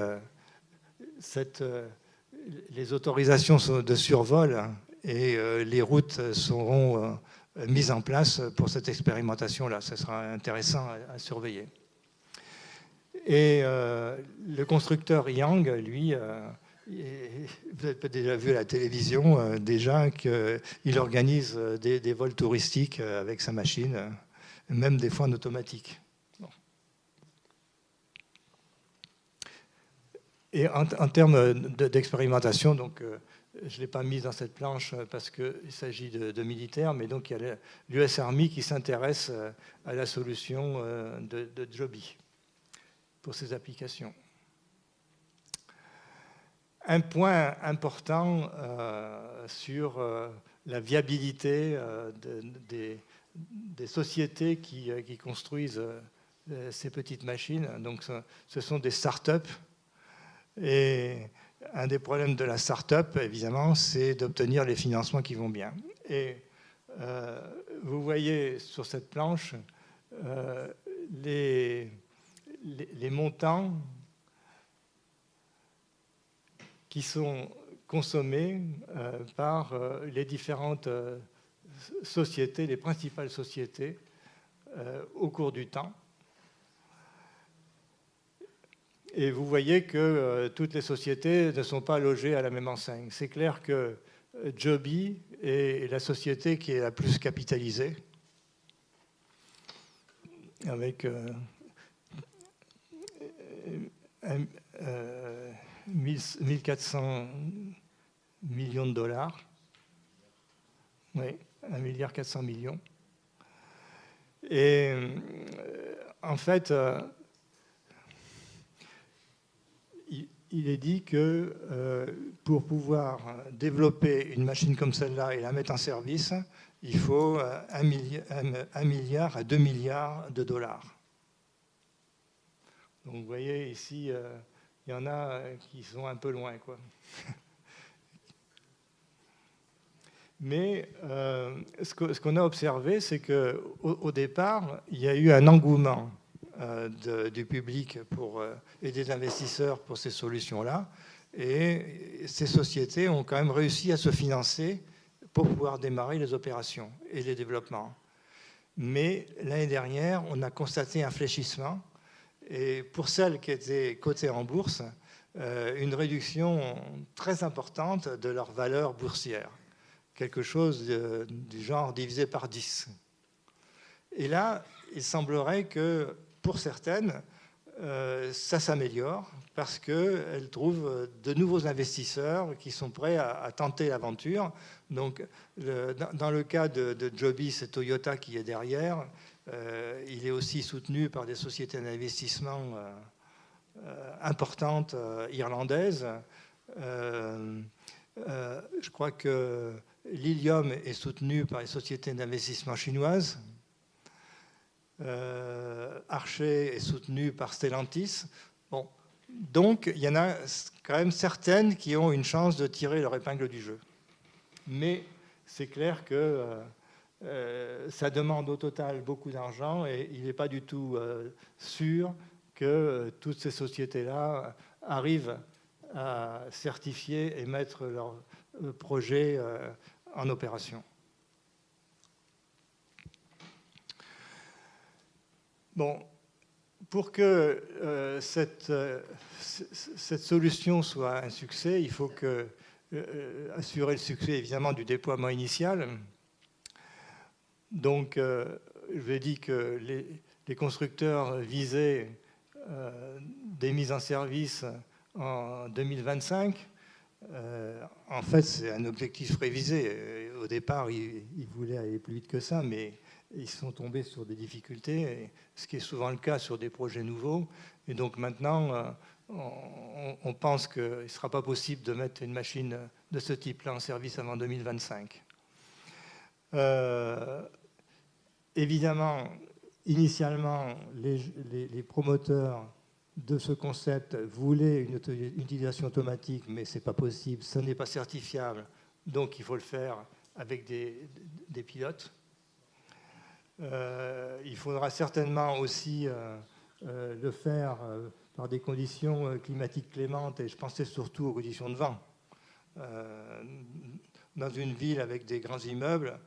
les autorisations de survol et les routes seront mises en place pour cette expérimentation-là. Ce sera intéressant à surveiller. Et le constructeur Yang, lui, vous avez peut-être déjà vu à la télévision déjà qu'il organise des vols touristiques avec sa machine, même des fois en automatique. Bon. Et en termes d'expérimentation, donc, je ne l'ai pas mise dans cette planche parce qu'il s'agit de militaires, mais donc il y a l'US Army qui s'intéresse à la solution de Joby pour ces applications. Un point important sur la viabilité des sociétés qui construisent ces petites machines. Donc, ce sont des start-up. Et un des problèmes de la start-up, évidemment, c'est d'obtenir les financements qui vont bien. Et vous voyez sur cette planche les montants qui sont consommés par les différentes sociétés, les principales sociétés, au cours du temps. Et vous voyez que toutes les sociétés ne sont pas logées à la même enseigne. C'est clair que Joby est la société qui est la plus capitalisée, avec 1400 millions de dollars. Oui, 1,4 milliard. Et en fait, il est dit que pour pouvoir développer une machine comme celle-là et la mettre en service, il faut 1 milliard à 2 milliards de dollars. Donc vous voyez ici, il y en a qui sont un peu loin, quoi. Mais ce qu'on a observé, c'est qu'au départ, il y a eu un engouement du public et des investisseurs pour ces solutions-là. Et ces sociétés ont quand même réussi à se financer pour pouvoir démarrer les opérations et les développements. Mais l'année dernière, on a constaté un fléchissement. Et pour celles qui étaient cotées en bourse, une réduction très importante de leur valeur boursière. Quelque chose du genre divisé par 10. Et là, il semblerait que pour certaines, ça s'améliore parce qu'elles trouvent de nouveaux investisseurs qui sont prêts à tenter l'aventure. Donc, dans le cas de Joby, c'est Toyota qui est derrière. Il est aussi soutenu par des sociétés d'investissement importantes irlandaises. Je crois que Lilium est soutenu par les sociétés d'investissement chinoises. Archer est soutenu par Stellantis. Bon. Donc, il y en a quand même certaines qui ont une chance de tirer leur épingle du jeu. Mais c'est clair que ça demande au total beaucoup d'argent et il n'est pas du tout sûr que toutes ces sociétés-là arrivent à certifier et mettre leur projet en opération. Bon, pour que cette solution soit un succès, il faut assurer le succès évidemment du déploiement initial. Donc, je vous ai dit que les constructeurs visaient des mises en service en 2025. En fait, c'est un objectif révisé. Au départ, ils voulaient aller plus vite que ça, mais ils sont tombés sur des difficultés, ce qui est souvent le cas sur des projets nouveaux. Et donc maintenant, on pense qu'il ne sera pas possible de mettre une machine de ce type-là en service avant 2025. Évidemment, initialement, les promoteurs de ce concept voulaient une utilisation automatique, mais ce n'est pas possible, ça n'est pas certifiable, donc il faut le faire avec des pilotes. Il faudra certainement aussi le faire par des conditions climatiques clémentes, et je pensais surtout aux conditions de vent. Dans une ville avec des grands immeubles,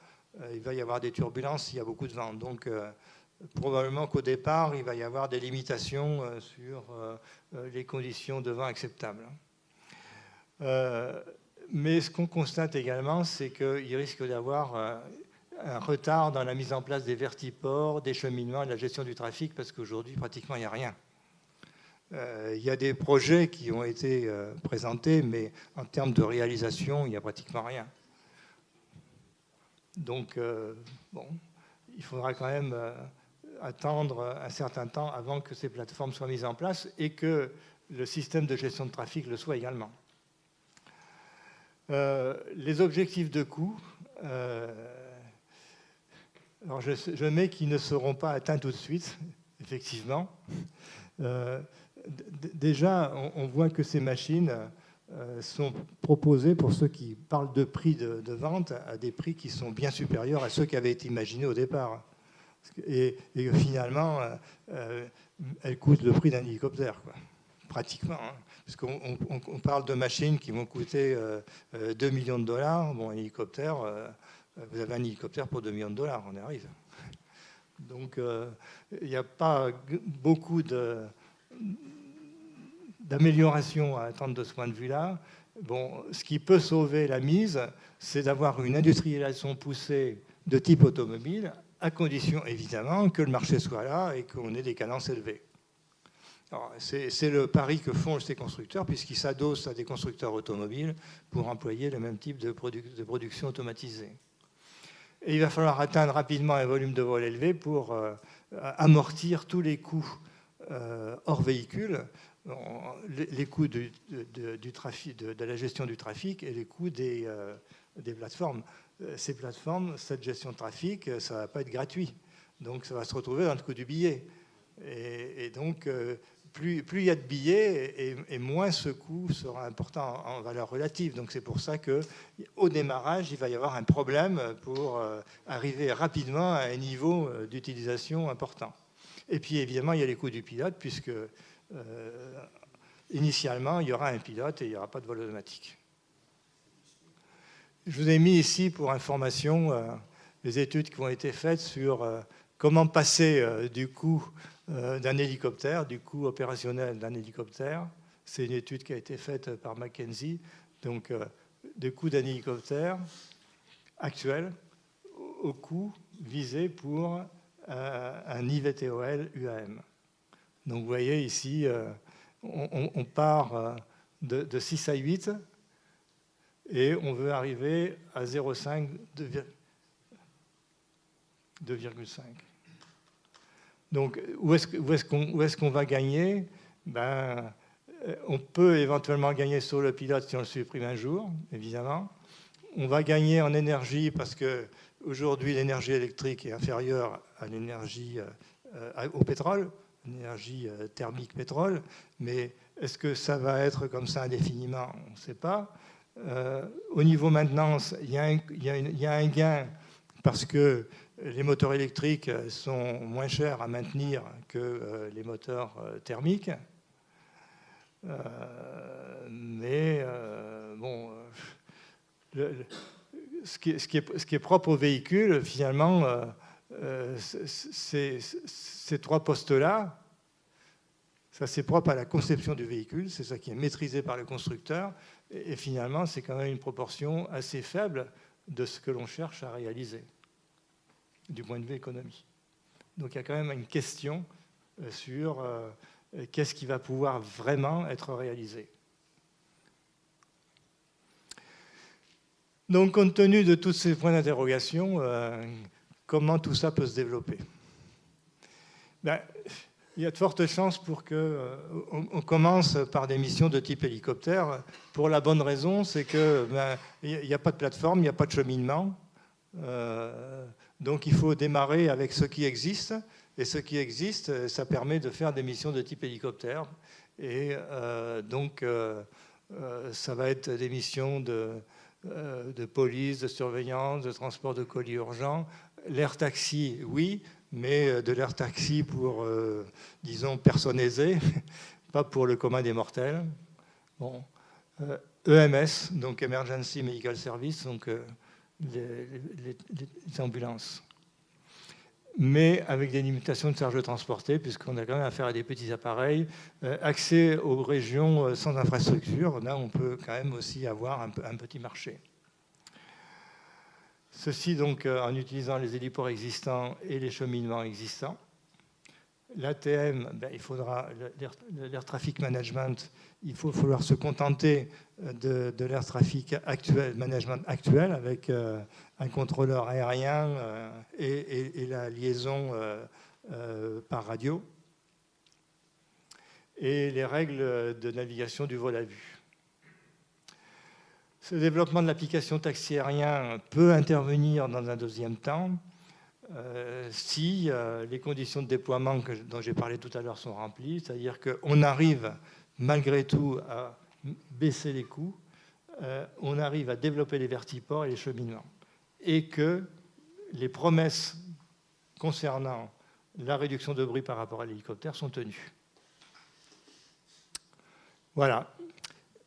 il va y avoir des turbulences s'il y a beaucoup de vent. Donc, probablement qu'au départ, il va y avoir des limitations sur les conditions de vent acceptables. Mais ce qu'on constate également, c'est qu'il risque d'avoir un retard dans la mise en place des vertiports, des cheminements et de la gestion du trafic, parce qu'aujourd'hui, pratiquement, il n'y a rien. Il y a des projets qui ont été présentés, mais en termes de réalisation, il n'y a pratiquement rien. Donc, bon, il faudra quand même attendre un certain temps avant que ces plateformes soient mises en place et que le système de gestion de trafic le soit également. Les objectifs de coût, alors je mets qu'ils ne seront pas atteints tout de suite, effectivement. Déjà, on voit que ces machines sont proposées, pour ceux qui parlent de prix de vente, à des prix qui sont bien supérieurs à ceux qui avaient été imaginés au départ. Et finalement, elles coûtent le prix d'un hélicoptère, quoi. Pratiquement. Hein. Parce qu'on parle de machines qui vont coûter 2 millions de dollars. Bon, un hélicoptère, vous avez un hélicoptère pour 2 millions de dollars, on y arrive. Donc, il n'y a pas beaucoup d'amélioration à attendre de ce point de vue-là. Bon, ce qui peut sauver la mise, c'est d'avoir une industrialisation poussée de type automobile, à condition évidemment que le marché soit là et qu'on ait des cadences élevées. C'est le pari que font ces constructeurs, puisqu'ils s'adossent à des constructeurs automobiles pour employer le même type de production automatisée. Et il va falloir atteindre rapidement un volume de vol élevé pour amortir tous les coûts hors véhicule, les coûts du trafic, de la gestion du trafic et les coûts des plateformes. Ces plateformes, cette gestion de trafic, ça ne va pas être gratuit. Donc ça va se retrouver dans le coût du billet. Et donc, plus il y a de billets, et moins ce coût sera important en valeur relative. Donc c'est pour ça qu'au démarrage, il va y avoir un problème pour arriver rapidement à un niveau d'utilisation important. Et puis évidemment, il y a les coûts du pilote, puisque initialement, il y aura un pilote et il n'y aura pas de vol automatique. Je vous ai mis ici pour information les études qui ont été faites sur comment passer du coût d'un hélicoptère, du coût opérationnel d'un hélicoptère. C'est une étude qui a été faite par McKinsey. Donc, du coût d'un hélicoptère actuel au coût visé pour un IVTOL UAM. Donc, vous voyez ici, on part de 6 à 8 et on veut arriver à 0,5, 2,5. Donc, où est-ce qu'on va gagner? On peut éventuellement gagner sur le pilote si on le supprime un jour, évidemment. On va gagner en énergie parce qu'aujourd'hui, l'énergie électrique est inférieure à l'énergie au pétrole, l'énergie thermique pétrole. Mais est-ce que ça va être comme ça indéfiniment? On ne sait pas. Au niveau maintenance, il y a un gain parce que les moteurs électriques sont moins chers à maintenir que les moteurs thermiques. Mais bon, ce qui est propre au véhicule, finalement, ces trois postes-là, ça c'est propre à la conception du véhicule, c'est ça qui est maîtrisé par le constructeur, et finalement, c'est quand même une proportion assez faible de ce que l'on cherche à réaliser, du point de vue économie. Donc il y a quand même une question sur qu'est-ce qui va pouvoir vraiment être réalisé. Donc, compte tenu de tous ces points d'interrogation, comment tout ça peut se développer? Ben, il y a de fortes chances pour qu'on commence par des missions de type hélicoptère, pour la bonne raison, c'est qu'il n'y a pas de plateforme, il n'y a pas de cheminement. Donc il faut démarrer avec ce qui existe, et ce qui existe, ça permet de faire des missions de type hélicoptère. Et donc ça va être des missions de police, de surveillance, de transport de colis urgents. L'air taxi, oui, mais de l'air taxi pour, disons, personnes aisées, pas pour le commun des mortels. Bon. EMS, donc Emergency Medical Service, donc les ambulances. Mais avec des limitations de charge transportée, puisqu'on a quand même affaire à des petits appareils. Accès aux régions sans infrastructure, là on peut quand même aussi avoir un petit marché. Ceci donc en utilisant les héliports existants et les cheminements existants. L'ATM, il faudra l'air traffic management, il va falloir se contenter de l'air traffic actuel, management actuel, avec un contrôleur aérien et la liaison par radio, et les règles de navigation du vol à vue. Ce développement de l'application taxi aérien peut intervenir dans un deuxième temps si les conditions de déploiement dont j'ai parlé tout à l'heure sont remplies, c'est-à-dire qu'on arrive malgré tout à baisser les coûts, on arrive à développer les vertiports et les cheminements, et que les promesses concernant la réduction de bruit par rapport à l'hélicoptère sont tenues. Voilà.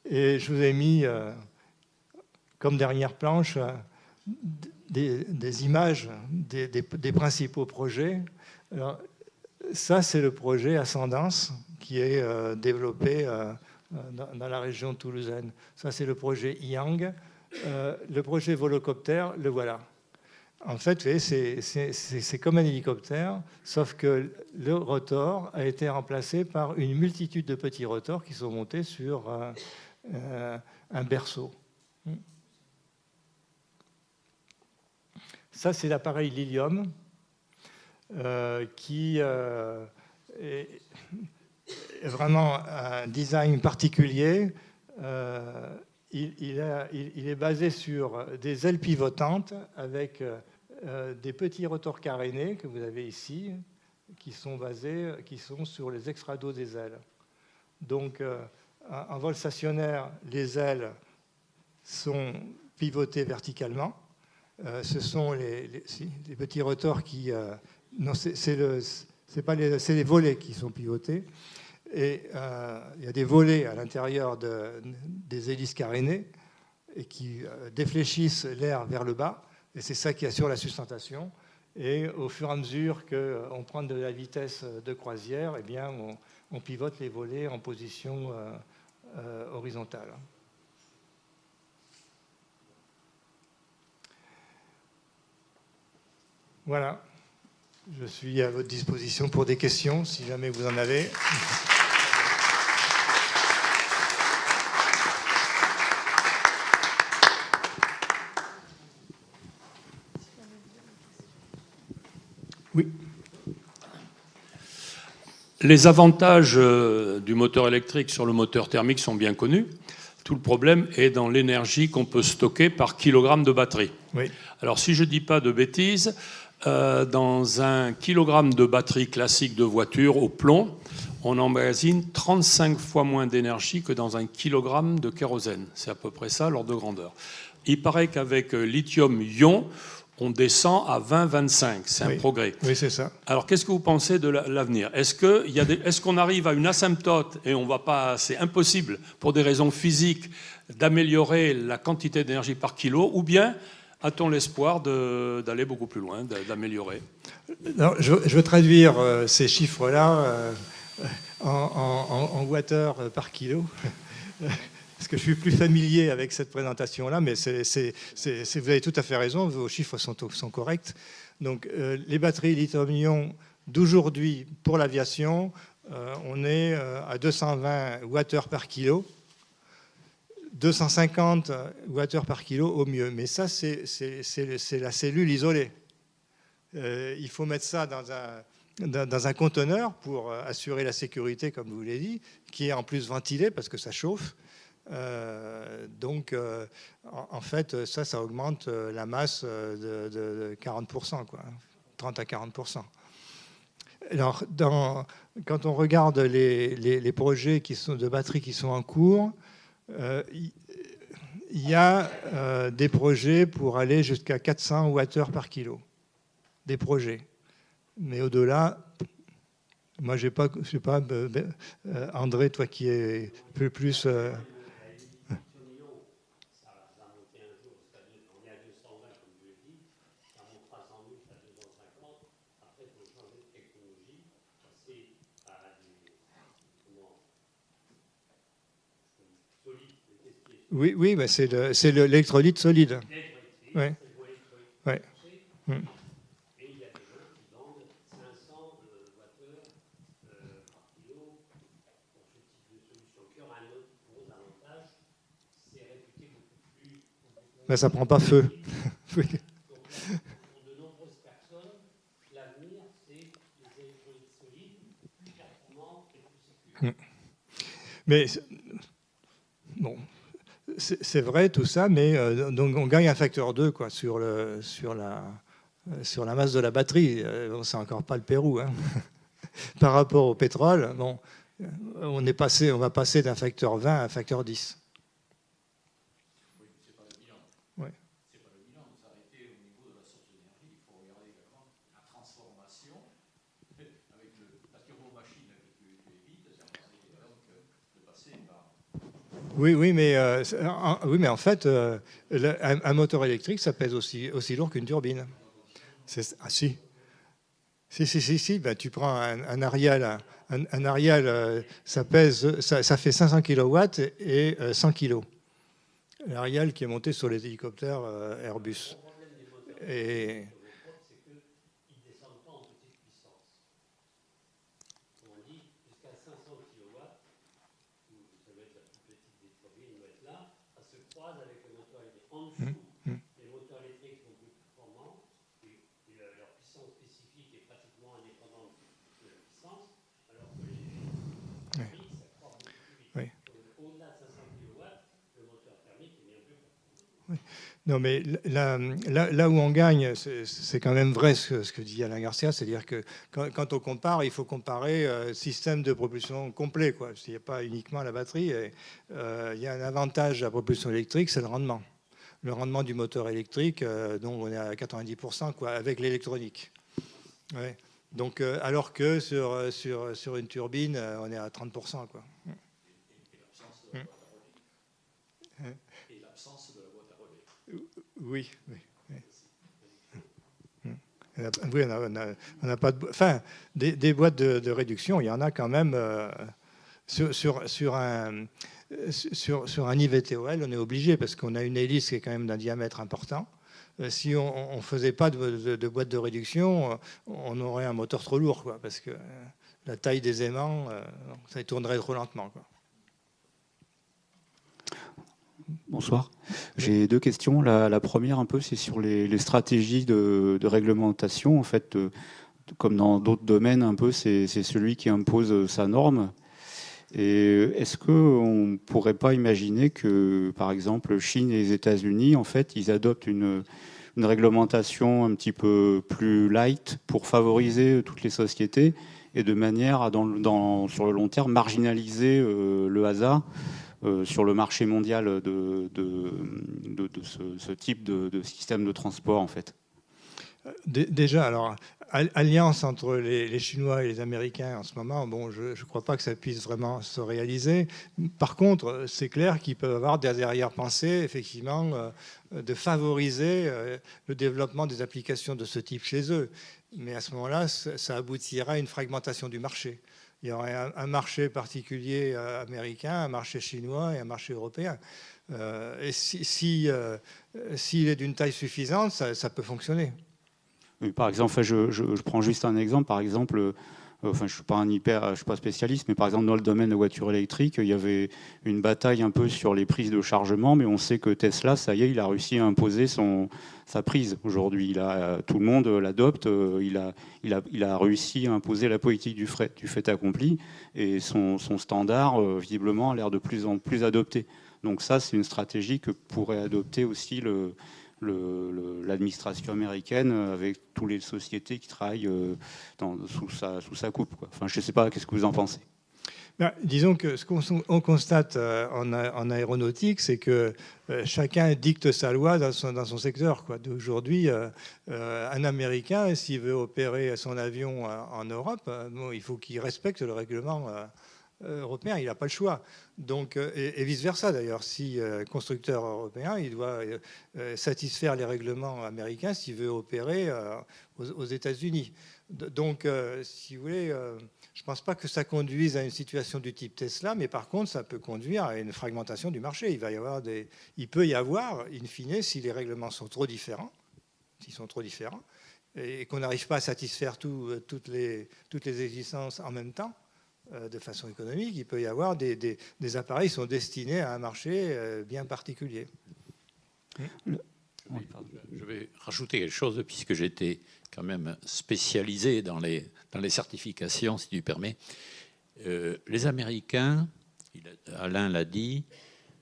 Et je vous ai mis comme dernière planche des images des principaux projets. Alors, ça, c'est le projet Ascendance qui est développé dans la région toulousaine. Ça, c'est le projet Yang. Le projet Volocoptère, le voilà. En fait, c'est comme un hélicoptère, sauf que le rotor a été remplacé par une multitude de petits rotors qui sont montés sur un berceau. Ça, c'est l'appareil Lilium qui est vraiment un design particulier. Il est basé sur des ailes pivotantes avec des petits rotors carénés que vous avez ici, qui sont sur les extrados des ailes. Donc, en vol stationnaire, les ailes sont pivotées verticalement. Ce sont les petits rotors qui... non, c'est les volets qui sont pivotés. Et il y a des volets à l'intérieur des hélices carénées et qui défléchissent l'air vers le bas. Et c'est ça qui assure la sustentation. Et au fur et à mesure qu'on prend de la vitesse de croisière, eh bien, on pivote les volets en position horizontale. Voilà, je suis à votre disposition pour des questions, si jamais vous en avez. Oui. Les avantages du moteur électrique sur le moteur thermique sont bien connus. Tout le problème est dans l'énergie qu'on peut stocker par kilogramme de batterie. Oui. Alors, si je ne dis pas de bêtises, dans un kilogramme de batterie classique de voiture au plomb, on emmagasine 35 fois moins d'énergie que dans un kilogramme de kérosène. C'est à peu près ça, l'ordre de grandeur. Il paraît qu'avec lithium-ion, on descend à 20-25. C'est un progrès. Oui, c'est ça. Alors, qu'est-ce que vous pensez de l'avenir? Est-ce qu'on arrive à une asymptote et on va pas, c'est impossible pour des raisons physiques d'améliorer la quantité d'énergie par kilo, ou bien a-t-on l'espoir d'aller beaucoup plus loin, d'améliorer? Je veux traduire ces chiffres-là en watts par kilo, parce que je suis plus familier avec cette présentation-là, mais vous avez tout à fait raison, vos chiffres sont corrects. Donc, les batteries lithium-ion d'aujourd'hui pour l'aviation on est à 220 Wh par kilo, 250 Wh par kilo au mieux. Mais ça, c'est la cellule isolée. Il faut mettre ça dans un conteneur pour assurer la sécurité, comme vous l'avez dit, qui est en plus ventilé parce que ça chauffe. Donc, en fait, ça augmente la masse de 40%, quoi, 30 à 40%. Alors, quand on regarde les projets de batteries qui sont en cours, il y a des projets pour aller jusqu'à 400 Wh par kilo. Des projets. Mais au-delà, moi, je sais pas, André, toi qui es un peu plus... Oui, bah c'est l'électrolyte solide. Ouais. Ouais. Mm. Ben, ça ne prend pas feu. Oui. Mais bon, c'est vrai tout ça, mais donc on gagne un facteur 2 quoi, sur la masse de la batterie. Bon, c'est encore pas le Pérou. Hein. Par rapport au pétrole, bon, on va passer d'un facteur 20 à un facteur 10. Oui, mais en fait, un moteur électrique, ça pèse aussi lourd qu'une turbine. Ah si. Si. Ben, tu prends un Ariel, un Ariel, ça fait 500 kW et 100 kg. L'Ariel qui est monté sur les hélicoptères Airbus. Et non, mais là où on gagne, c'est quand même vrai ce que dit Alain Garcia, c'est-à-dire que quand on compare, il faut comparer système de propulsion complet, quoi. Il n'y a pas uniquement la batterie. Il y a un avantage à la propulsion électrique, c'est le rendement. Le rendement du moteur électrique, dont on est à 90%, quoi, avec l'électronique. Ouais. Donc, alors que sur une turbine, on est à 30%, quoi. Et l'absence de la boîte à relais. Oui. Oui, on n'a pas de... Enfin, des boîtes de réduction, il y en a quand même sur un IVTOL, on est obligé parce qu'on a une hélice qui est quand même d'un diamètre important. Si on ne faisait pas de boîte de réduction, on aurait un moteur trop lourd, quoi, parce que la taille des aimants, ça tournerait trop lentement, quoi. Bonsoir. J'ai deux questions. La première, un peu, c'est sur les stratégies de réglementation. En fait, comme dans d'autres domaines, un peu, c'est celui qui impose sa norme. Et est-ce qu'on ne pourrait pas imaginer que, par exemple, Chine et les États-Unis, en fait, ils adoptent une réglementation un petit peu plus light pour favoriser toutes les sociétés et de manière à, sur le long terme, marginaliser le hasard sur le marché mondial de ce type de système de transport, en fait? Déjà, alors, alliance entre les Chinois et les Américains en ce moment, bon, je ne crois pas que ça puisse vraiment se réaliser. Par contre, c'est clair qu'ils peuvent avoir des arrière-pensées, effectivement, de favoriser le développement des applications de ce type chez eux. Mais à ce moment-là, ça aboutira à une fragmentation du marché. Il y aurait un marché particulier américain, un marché chinois et un marché européen. Et s'il est d'une taille suffisante, ça peut fonctionner. Par exemple, je prends juste un exemple. Par exemple, Enfin, je suis pas spécialiste, mais par exemple dans le domaine de voitures électriques, il y avait une bataille un peu sur les prises de chargement, mais on sait que Tesla, ça y est, il a réussi à imposer sa prise aujourd'hui. Tout le monde l'adopte. Il a réussi à imposer la politique du fait accompli, et son standard, visiblement, a l'air de plus en plus adopté. Donc ça, c'est une stratégie que pourrait adopter aussi l'administration américaine avec toutes les sociétés qui travaillent sous sa coupe, quoi. Enfin, je ne sais pas, qu'est-ce que vous en pensez? Ben, disons que ce qu'on constate en aéronautique, c'est que chacun dicte sa loi dans son secteur, quoi. Aujourd'hui, un Américain, s'il veut opérer son avion en Europe, bon, il faut qu'il respecte le règlement européen, il n'a pas le choix. Donc, et vice-versa d'ailleurs, si constructeur européen, il doit satisfaire les règlements américains s'il veut opérer aux États-Unis. Donc, si vous voulez, je ne pense pas que ça conduise à une situation du type Tesla, mais par contre, ça peut conduire à une fragmentation du marché. Il peut y avoir, in fine, si les règlements sont trop différents, et qu'on n'arrive pas à satisfaire toutes les exigences en même temps, de façon économique, il peut y avoir des appareils qui sont destinés à un marché bien particulier. Je vais rajouter quelque chose, puisque j'étais quand même spécialisé dans les certifications, si tu permets. Les Américains, Alain l'a dit,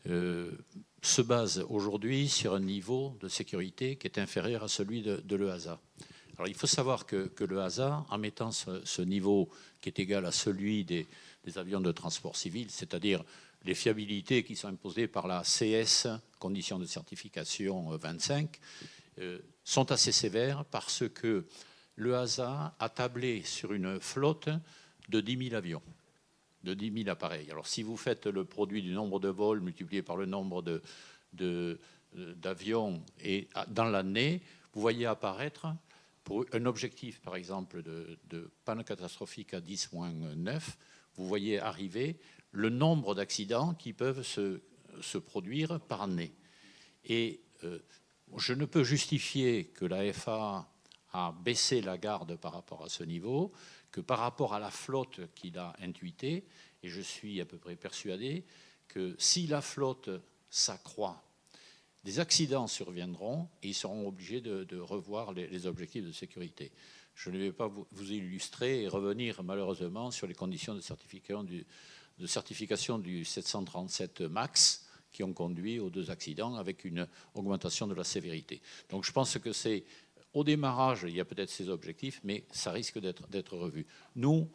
se basent aujourd'hui sur un niveau de sécurité qui est inférieur à celui de l'EASA. Alors, il faut savoir que l'EASA, en mettant ce niveau qui est égal à celui des avions de transport civil, c'est-à-dire les fiabilités qui sont imposées par la CS, conditions de certification 25, sont assez sévères parce que l'EASA a tablé sur une flotte de 10 000 avions, de 10 000 appareils. Alors, si vous faites le produit du nombre de vols multiplié par le nombre d'avions et dans l'année, vous voyez apparaître, pour un objectif, par exemple, de panne catastrophique à 10-9, vous voyez arriver le nombre d'accidents qui peuvent se produire par année. Et je ne peux justifier que la FAA a baissé la garde par rapport à ce niveau, que par rapport à la flotte qu'il a intuitée, et je suis à peu près persuadé que si la flotte s'accroît, des accidents surviendront et ils seront obligés de revoir les objectifs de sécurité. Je ne vais pas vous illustrer et revenir malheureusement sur les conditions de certification du 737 MAX qui ont conduit aux 2 accidents avec une augmentation de la sévérité. Donc je pense que c'est au démarrage, il y a peut-être ces objectifs, mais ça risque d'être revu. Nous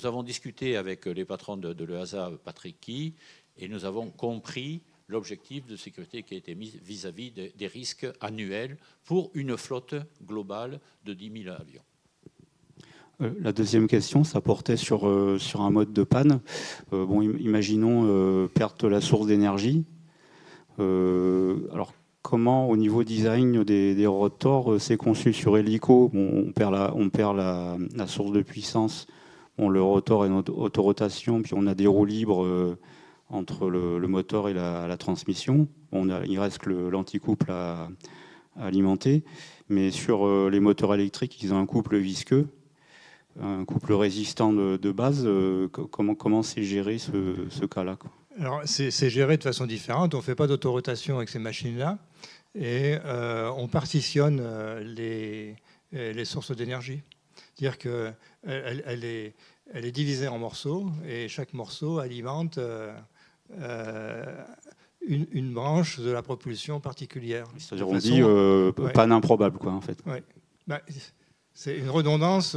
avons discuté avec les patrons de l'EASA, Patrick Ky, et nous avons compris l'objectif de sécurité qui a été mis vis-à-vis des risques annuels pour une flotte globale de 10 000 avions. La deuxième question, ça portait sur un mode de panne. Imaginons perte de la source d'énergie. Alors, comment, au niveau design des rotors, c'est conçu sur hélico? On perd la source de puissance. Le rotor est en autorotation, puis on a des roues libres entre le moteur et la transmission. Il reste l'anticouple à alimenter. Mais sur les moteurs électriques, ils ont un couple visqueux, un couple résistant de base. Comment c'est géré ce cas-là, quoi? Alors, c'est géré de façon différente. On ne fait pas d'autorotation avec ces machines-là. Et on partitionne les sources d'énergie. C'est-à-dire qu'elle est divisée en morceaux et chaque morceau alimente une branche de la propulsion particulière. C'est-à-dire on dit panne improbable, quoi, en fait. Ouais. C'est une redondance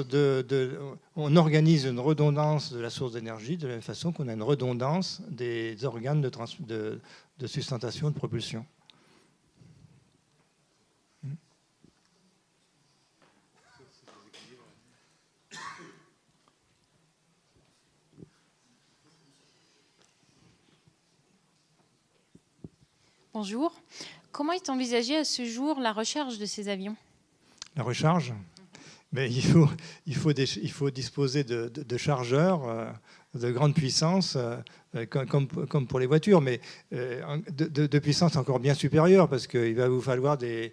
on organise une redondance de la source d'énergie de la même façon qu'on a une redondance des organes de sustentation de propulsion. Bonjour. Comment est envisagée à ce jour la recharge de ces avions? La recharge? Mais il faut disposer de chargeurs de grande puissance, comme pour les voitures, mais de puissance encore bien supérieure, parce qu'il va vous falloir des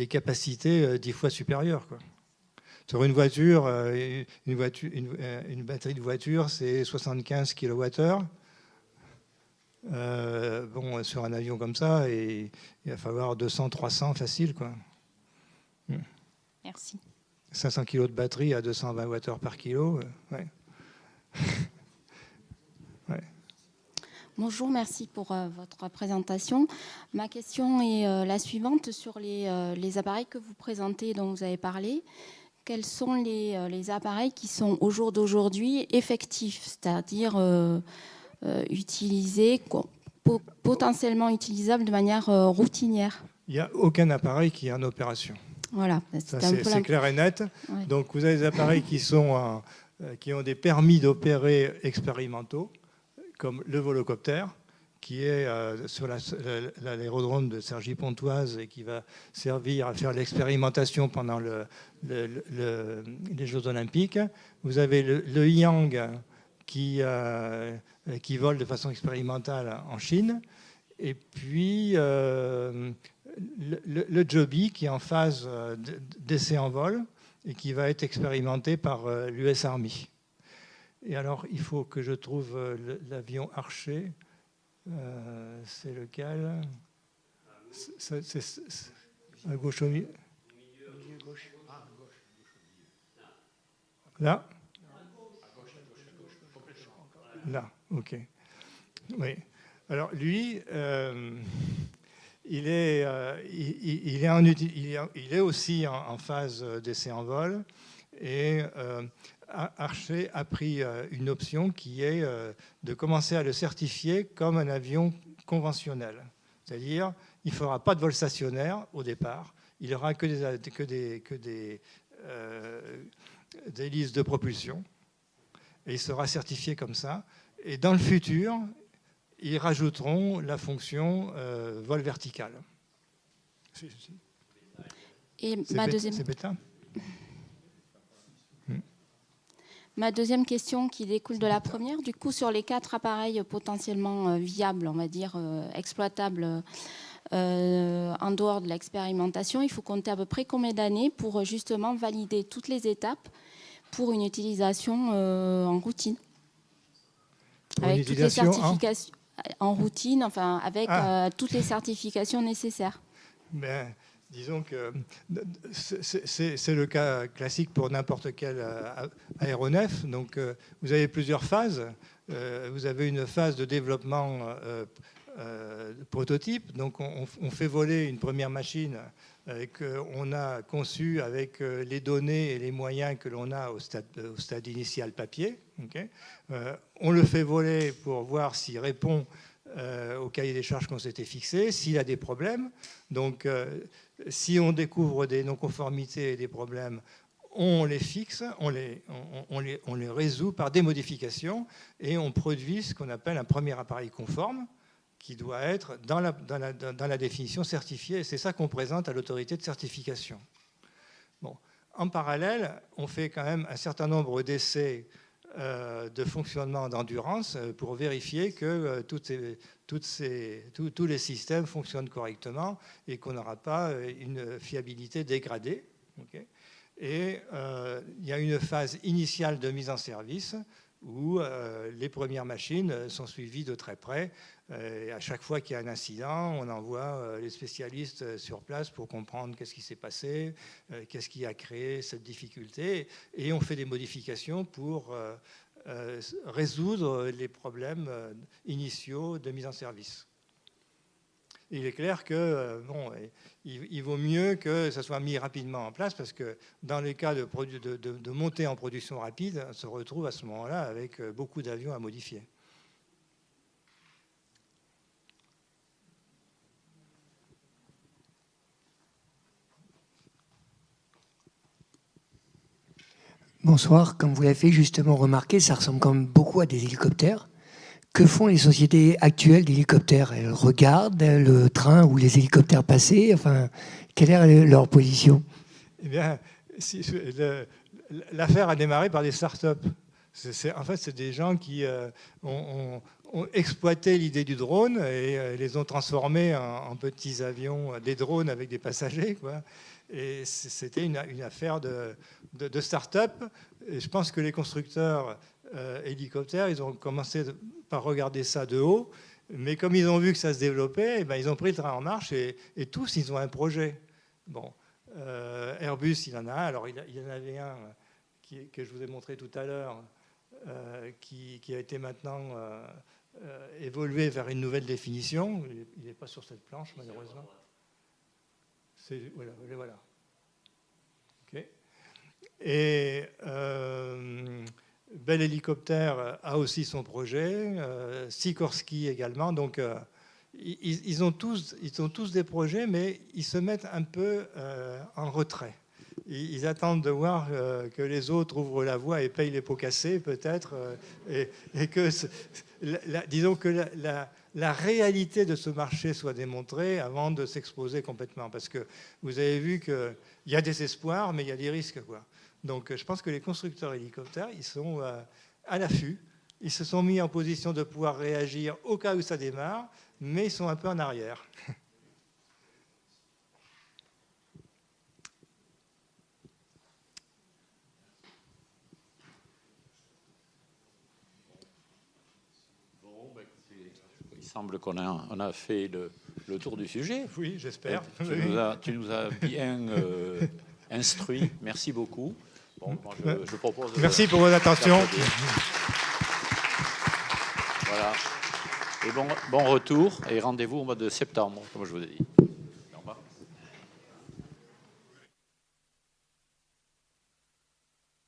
capacités 10 fois supérieures, quoi. Sur une voiture, une batterie de voiture, c'est 75 kWh. Bon, sur un avion comme ça, il va falloir 200-300 facile, quoi. Merci. 500 kg de batterie à 220 Wh par kilo. Ouais. Ouais. Bonjour, merci pour votre présentation. Ma question est la suivante sur les appareils que vous présentez, dont vous avez parlé. Quels sont les appareils qui sont au jour d'aujourd'hui effectifs, c'est-à-dire utilisés, potentiellement utilisables de manière routinière? Il n'y a aucun appareil qui est en opération. Voilà, c'est clair et net. Ouais. Donc vous avez des appareils qui ont des permis d'opérer expérimentaux, comme le volocoptère, qui est sur l'aérodrome de Cergy-Pontoise et qui va servir à faire l'expérimentation pendant les Jeux Olympiques. Vous avez le Yang qui vole de façon expérimentale en Chine. Et puis le Joby qui est en phase d'essai en vol et qui va être expérimenté par l'US Army. Et alors, il faut que je trouve l'avion Archer. C'est lequel? C'est à gauche au milieu. Là? Là, ok. Oui. Alors lui, il est aussi en phase d'essai en vol et Archer a pris une option qui est de commencer à le certifier comme un avion conventionnel. C'est-à-dire, il ne fera pas de vol stationnaire au départ, il n'aura que des hélices de propulsion et il sera certifié comme ça. Et dans le futur, ils rajouteront la fonction vol vertical. Et ma deuxième... C'est bêta. Ma deuxième question qui découle de la première, du coup, sur les 4 appareils potentiellement viables, on va dire, exploitables en dehors de l'expérimentation, il faut compter à peu près combien d'années pour justement valider toutes les étapes pour une utilisation en routine? Avec toutes les certifications en routine, enfin avec toutes les certifications nécessaires. Ben, disons que c'est le cas classique pour n'importe quel aéronef. Donc, vous avez plusieurs phases. Vous avez une phase de développement prototype. Donc, on fait voler une première machine qu'on a conçue avec les données et les moyens que l'on a au stade initial papier. Okay. On le fait voler pour voir s'il répond au cahier des charges qu'on s'était fixé, s'il a des problèmes. Donc, si on découvre des non-conformités et des problèmes, on les fixe, on les résout par des modifications et on produit ce qu'on appelle un premier appareil conforme qui doit être dans la définition certifiée. Et c'est ça qu'on présente à l'autorité de certification. Bon. En parallèle, on fait quand même un certain nombre d'essais de fonctionnement d'endurance pour vérifier que tous les systèmes fonctionnent correctement et qu'on n'aura pas une fiabilité dégradée. Okay. Et il y a une phase initiale de mise en service où les premières machines sont suivies de très près. Et à chaque fois qu'il y a un incident, on envoie les spécialistes sur place pour comprendre qu'est-ce qui s'est passé, qu'est-ce qui a créé cette difficulté, et on fait des modifications pour résoudre les problèmes initiaux de mise en service. Il est clair que il vaut mieux que ça soit mis rapidement en place parce que dans les cas de montée en production rapide, on se retrouve à ce moment-là avec beaucoup d'avions à modifier. Bonsoir. Comme vous l'avez fait justement remarquer, ça ressemble quand même beaucoup à des hélicoptères. Que font les sociétés actuelles d'hélicoptères? Elles regardent le train ou les hélicoptères passer. Enfin, quelle est leur position? Eh bien, l'affaire a démarré par des start-up. En fait, c'est des gens qui ont ont exploité l'idée du drone et les ont transformés en petits avions, des drones avec des passagers, quoi. Et c'était une affaire de start-up. Et je pense que les constructeurs hélicoptères, ils ont commencé par regarder ça de haut. Mais comme ils ont vu que ça se développait, eh ben, ils ont pris le train en marche et tous, ils ont un projet. Bon, Airbus, il en a un. Alors, il y en avait un que je vous ai montré tout à l'heure, qui a été maintenant évolué vers une nouvelle définition. Il n'est pas sur cette planche, malheureusement. Voilà. Okay. Et Bell Hélicoptère a aussi son projet, Sikorsky également. Donc, ils ont tous des projets, mais ils se mettent un peu en retrait. Ils attendent de voir que les autres ouvrent la voie et payent les pots cassés, peut-être, et que, disons que la réalité de ce marché soit démontrée avant de s'exposer complètement. Parce que vous avez vu qu'il y a des espoirs, mais il y a des risques, quoi. Donc, je pense que les constructeurs hélicoptères, ils sont à l'affût. Ils se sont mis en position de pouvoir réagir au cas où ça démarre, mais ils sont un peu en arrière. Il semble qu'on a fait le tour du sujet. Oui, j'espère. Tu nous as bien instruit. Merci beaucoup. Bon, moi, je propose. Merci pour votre attention. Voilà. Et bon retour et rendez-vous au mois de septembre, comme je vous ai dit.